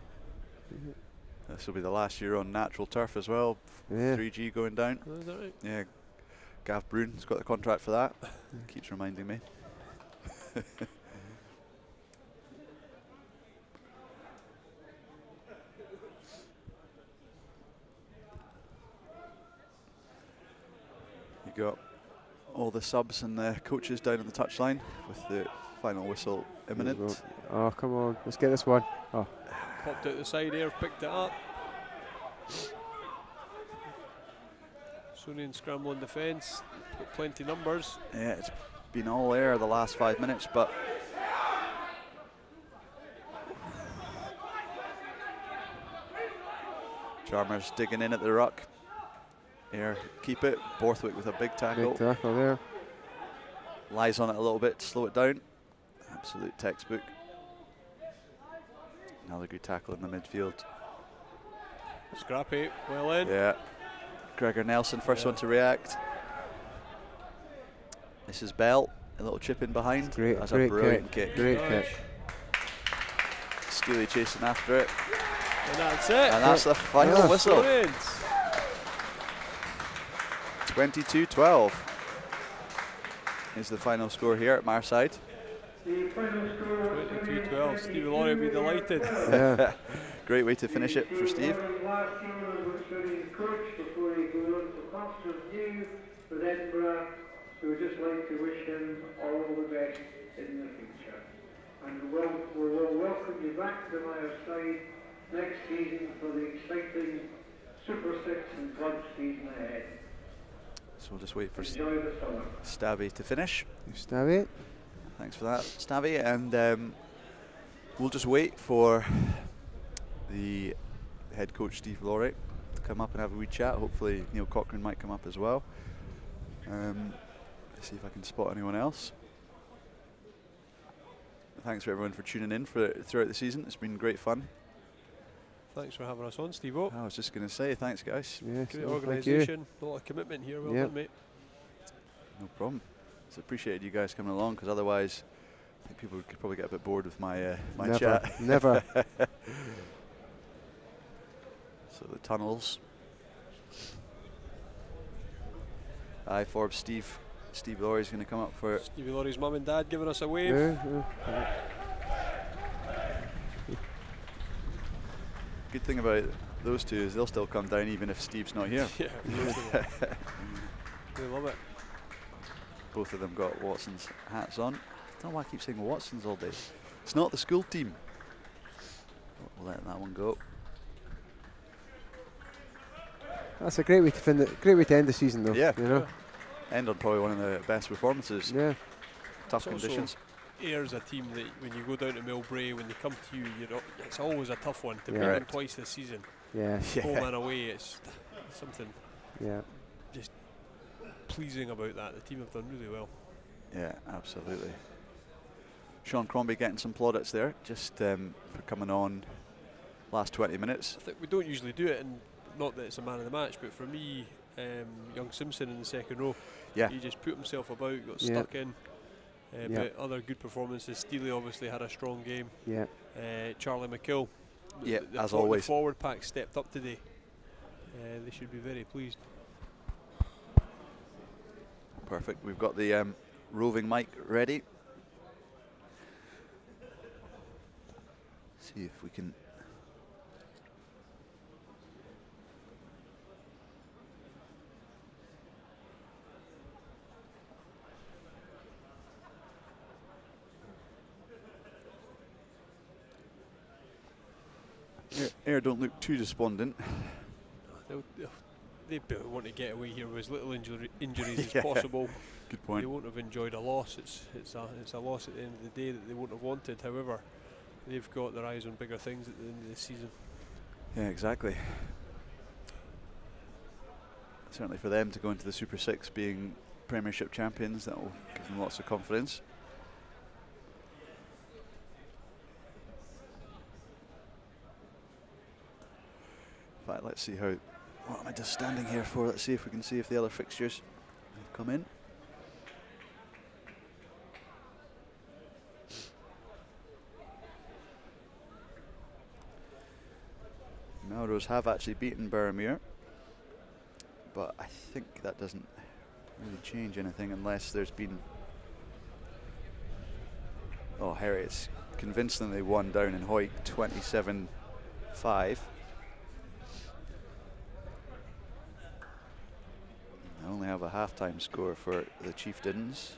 This will be the last year on natural turf as well. Yeah. 3G going down. Oh, is that right? Yeah, Gav Brune's got the contract for that. Keeps reminding me. You got all the subs and the coaches down on the touchline with the final whistle There we imminent. go. Oh, come on. Let's get this one. Oh, Popped out the side there, picked it up. Sonian scrambling defence, got plenty numbers. Yeah, it's been all there the last 5 minutes, but Chalmers digging in at the ruck. Here, keep it. Borthwick with a big tackle. big tackle there. Lies on it a little bit to slow it down. Absolute textbook. Another good tackle in the midfield. Scrappy, well in. Yeah. Gregor Nelson, first Yeah. one to react. Mrs. Bell, a little chip in behind. Great, That's great a brilliant kick. kick. Great Nice. kick. Steely chasing after it. And that's it. And that's the final whistle. Watsonians. 22-12 is the final score here at Marside. The final score 22-12. Steve Laurie will be delighted. Yeah. Great way to finish it for Steve. Last game was Watsonians coach before he goes on to Masters New with Edinburgh. So we'd just like to wish him all the best in the future. And we will welcome you back to my side next season for the exciting Super 6 and Club season ahead. So we'll just wait for Enjoy the summer. Stabby to finish. Stabby. Thanks for that, Stabby. And we'll just wait for the head coach, Steve Laurie, to come up and have a wee chat. Hopefully Neil Cochran might come up as well. Let's see if I can spot anyone else. Thanks for everyone for tuning in throughout the season. It's been great fun. Thanks for having us on, Steve-O. I was just going to say thanks, guys. Yes, Great thank you. organisation, a lot of commitment here. Well done, mate. No problem. It's appreciated you guys coming along, because otherwise I think people could probably get a bit bored with my my Never, chat. never. So the tunnels. Aye, Forbes, Steve Laurie's going to come up for. Stevie Laurie's mum and dad giving us a wave. Yeah. Good thing about those two is they'll still come down even if Steve's not here. Yeah, they love it. Both of them got Watson's hats on. I don't know why I keep saying Watson's all day. It's not the school team. We'll let that one go. That's a great way to end the season, though. Yeah. You know. End on probably one of the best performances. Yeah. Tough It's conditions. Ayre's a team that when you go down to Millbrae, when they come to you, it's always a tough one. To beat Yeah. them twice this season. Yeah. Home and away, it's something Yeah. just pleasing about that. The team have done really well. Yeah, absolutely. Sean Crombie getting some plaudits there, just for coming on last 20 minutes. I think we don't usually do it, and not that it's a man of the match, but for me, young Simpson in the second row, Yeah. he just put himself about, got Yeah. stuck in. But other good performances. Steely obviously had a strong game. Yeah. Charlie McKill, Yeah, as the always. forward pack stepped up today. They should be very pleased. Perfect. We've got the roving mic ready. See if we can. Ayr don't look too despondent. They want to get away here with as little injuries as Yeah. possible. Good They point. won't have enjoyed a loss. It's a loss at the end of the day that they won't have wanted. However, they've got their eyes on bigger things at the end of the season. Yeah, exactly. Certainly for them to go into the Super 6 being Premiership champions, that will give them lots of confidence. In fact, let's see how. What am I just standing here for? Let's see if we can see if the other fixtures have come in. Melrose have actually beaten Boroughmuir, but I think that doesn't really change anything unless there's been. Oh, Heriots convincingly won down in Hoyt 27-5. I only have a half-time score for the Chieftains.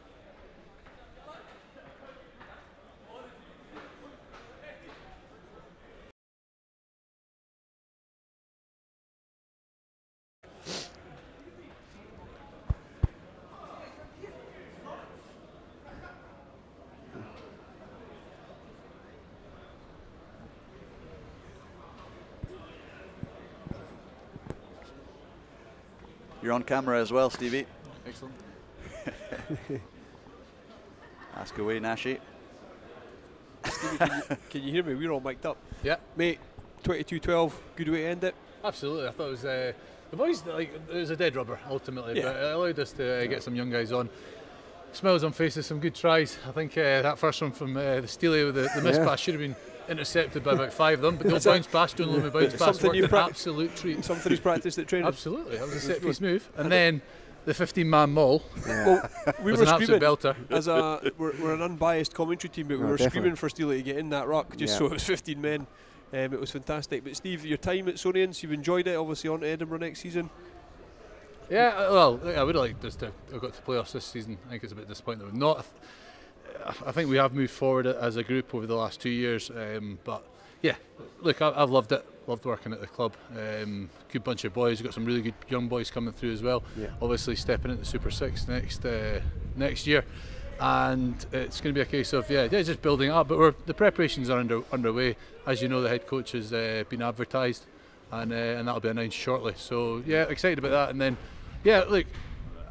You're on camera as well, Stevie. Excellent. Ask away, Nashi. Can you hear me? We're all mic'd up. Yeah, Mate, 22-12, good way to end it. absolutely. I thought it was the boys. Like, it was a dead rubber ultimately, Yeah. but it allowed us to get some young guys on. Smiles on faces, some good tries. I think that first one from the Steely with the miss pass should have been intercepted by about 5 of them, but don't bounce past, don't let me bounce past. Something you've Absolute treat. Something he's practiced at training. Absolutely, that was a set piece move. And then the 15-man maul. Well, we was were an absolute screaming belter. we're an unbiased commentary team, but we were definitely screaming for Steely to get in that ruck just Yeah. so it was 15 men. It was fantastic. But Steve, your time at Watsonians, you've enjoyed it. Obviously on to Edinburgh next season. Yeah, well, I would have liked us to have got to playoffs this season. I think it's a bit disappointing that we've not. I think we have moved forward as a group over the last 2 years, but yeah, look, I've loved it. Loved working at the club. Good bunch of boys. We've got some really good young boys coming through as well. Yeah. Obviously stepping into Super 6 next year, and it's going to be a case of just building it up. But the preparations are underway. As you know, the head coach has been advertised, and that'll be announced shortly. So yeah, excited about that. And then look,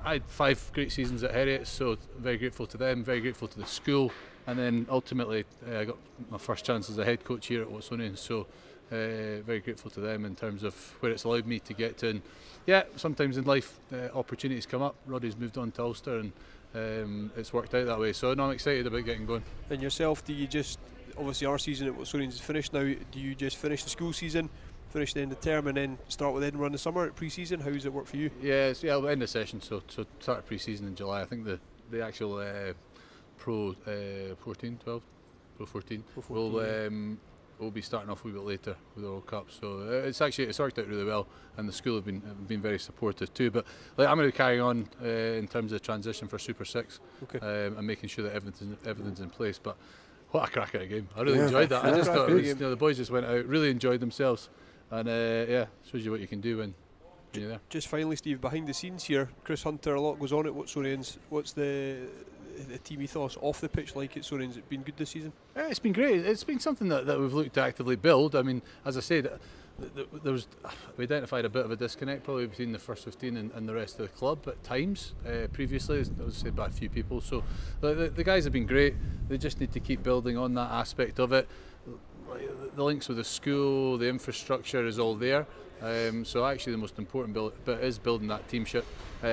I had 5 great seasons at Heriot, so very grateful to them. Very grateful to the school, and then ultimately I got my first chance as a head coach here at Watsonians. So. Very grateful to them in terms of where it's allowed me to get to. And sometimes in life opportunities come up. Roddy's moved on to Ulster, and it's worked out that way. So I'm excited about getting going. And yourself, do you just, obviously our season at Watsonians is finished now, do you just finish the school season, finish the end of term, and then start with Edinburgh in the summer at pre-season? How does it work for you? We'll end the session, so start pre-season in July. I think the actual Pro 14 we'll be starting off a wee bit later with the World Cup, so it's worked out really well, and the school have been very supportive too. But I'm going to be carrying on in terms of transition for Super 6, and making sure that everything's in place. But what a cracker of a game! I really enjoyed that. I just thought the boys just went out, really enjoyed themselves, and shows you what you can do when you're there. Just finally, Steve, behind the scenes here, Chris Hunter, a lot goes on at Watsonians. What's the team ethos off the pitch like at Watsonians? Has it been good this season? It's been great. It's been something that we've looked to actively build. I mean, as I said, we identified a bit of a disconnect probably between the first 15 and the rest of the club at times previously, as was said by a few people. So the guys have been great. They just need to keep building on that aspect of it. The links with the school, the infrastructure is all there. So actually the most important bit is building that teamship,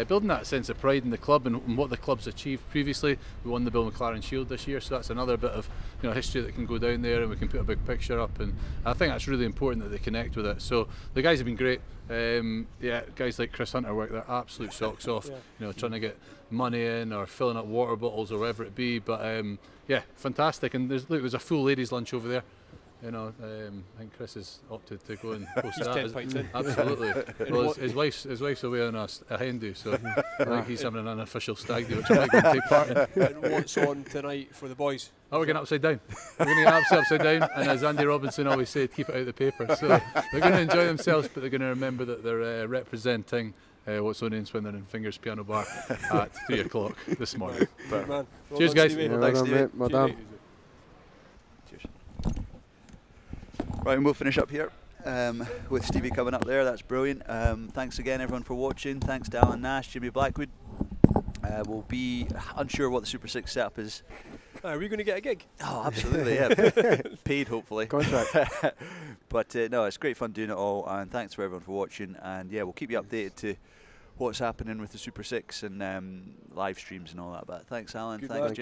building that sense of pride in the club and what the club's achieved previously. We won the Bill McLaren Shield this year, so that's another bit of history that can go down there, and we can put a big picture up, and I think that's really important that they connect with it. So the guys have been great. Guys like Chris Hunter work their absolute socks off, trying to get money in or filling up water bottles or whatever it be, but fantastic. And there's a full ladies lunch over there. I think Chris has opted to go and post He's that. 10 pints in. Absolutely. Well, his wife's away on a hen do, so I think he's having an unofficial stag do, which I might go and take part in. And what's on tonight for the boys? Oh, we're going upside down. We're going to get absolutely upside down, and as Andy Robinson always said, keep it out of the paper. So they're going to enjoy themselves, but they're going to remember that they're representing Watsonians when they're in Fingers Piano Bar at 3 o'clock this morning. Good man. Well Cheers, done, guys. Stevie. Thanks, Well done, Stevie. mate. Well done. Cheers. Right, and we'll finish up here with Stevie coming up there. That's brilliant. Thanks again, everyone, for watching. Thanks to Alan Nash, Jimmy Blackwood. We'll be unsure what the Super 6 setup is. Are we going to get a gig? Oh, absolutely, yeah. Paid, hopefully. Contract. But no, it's great fun doing it all, and thanks for everyone for watching. And yeah, we'll keep you updated to what's happening with the Super 6 and live streams and all that. But thanks, Alan. Good Thanks, lad. Jimmy.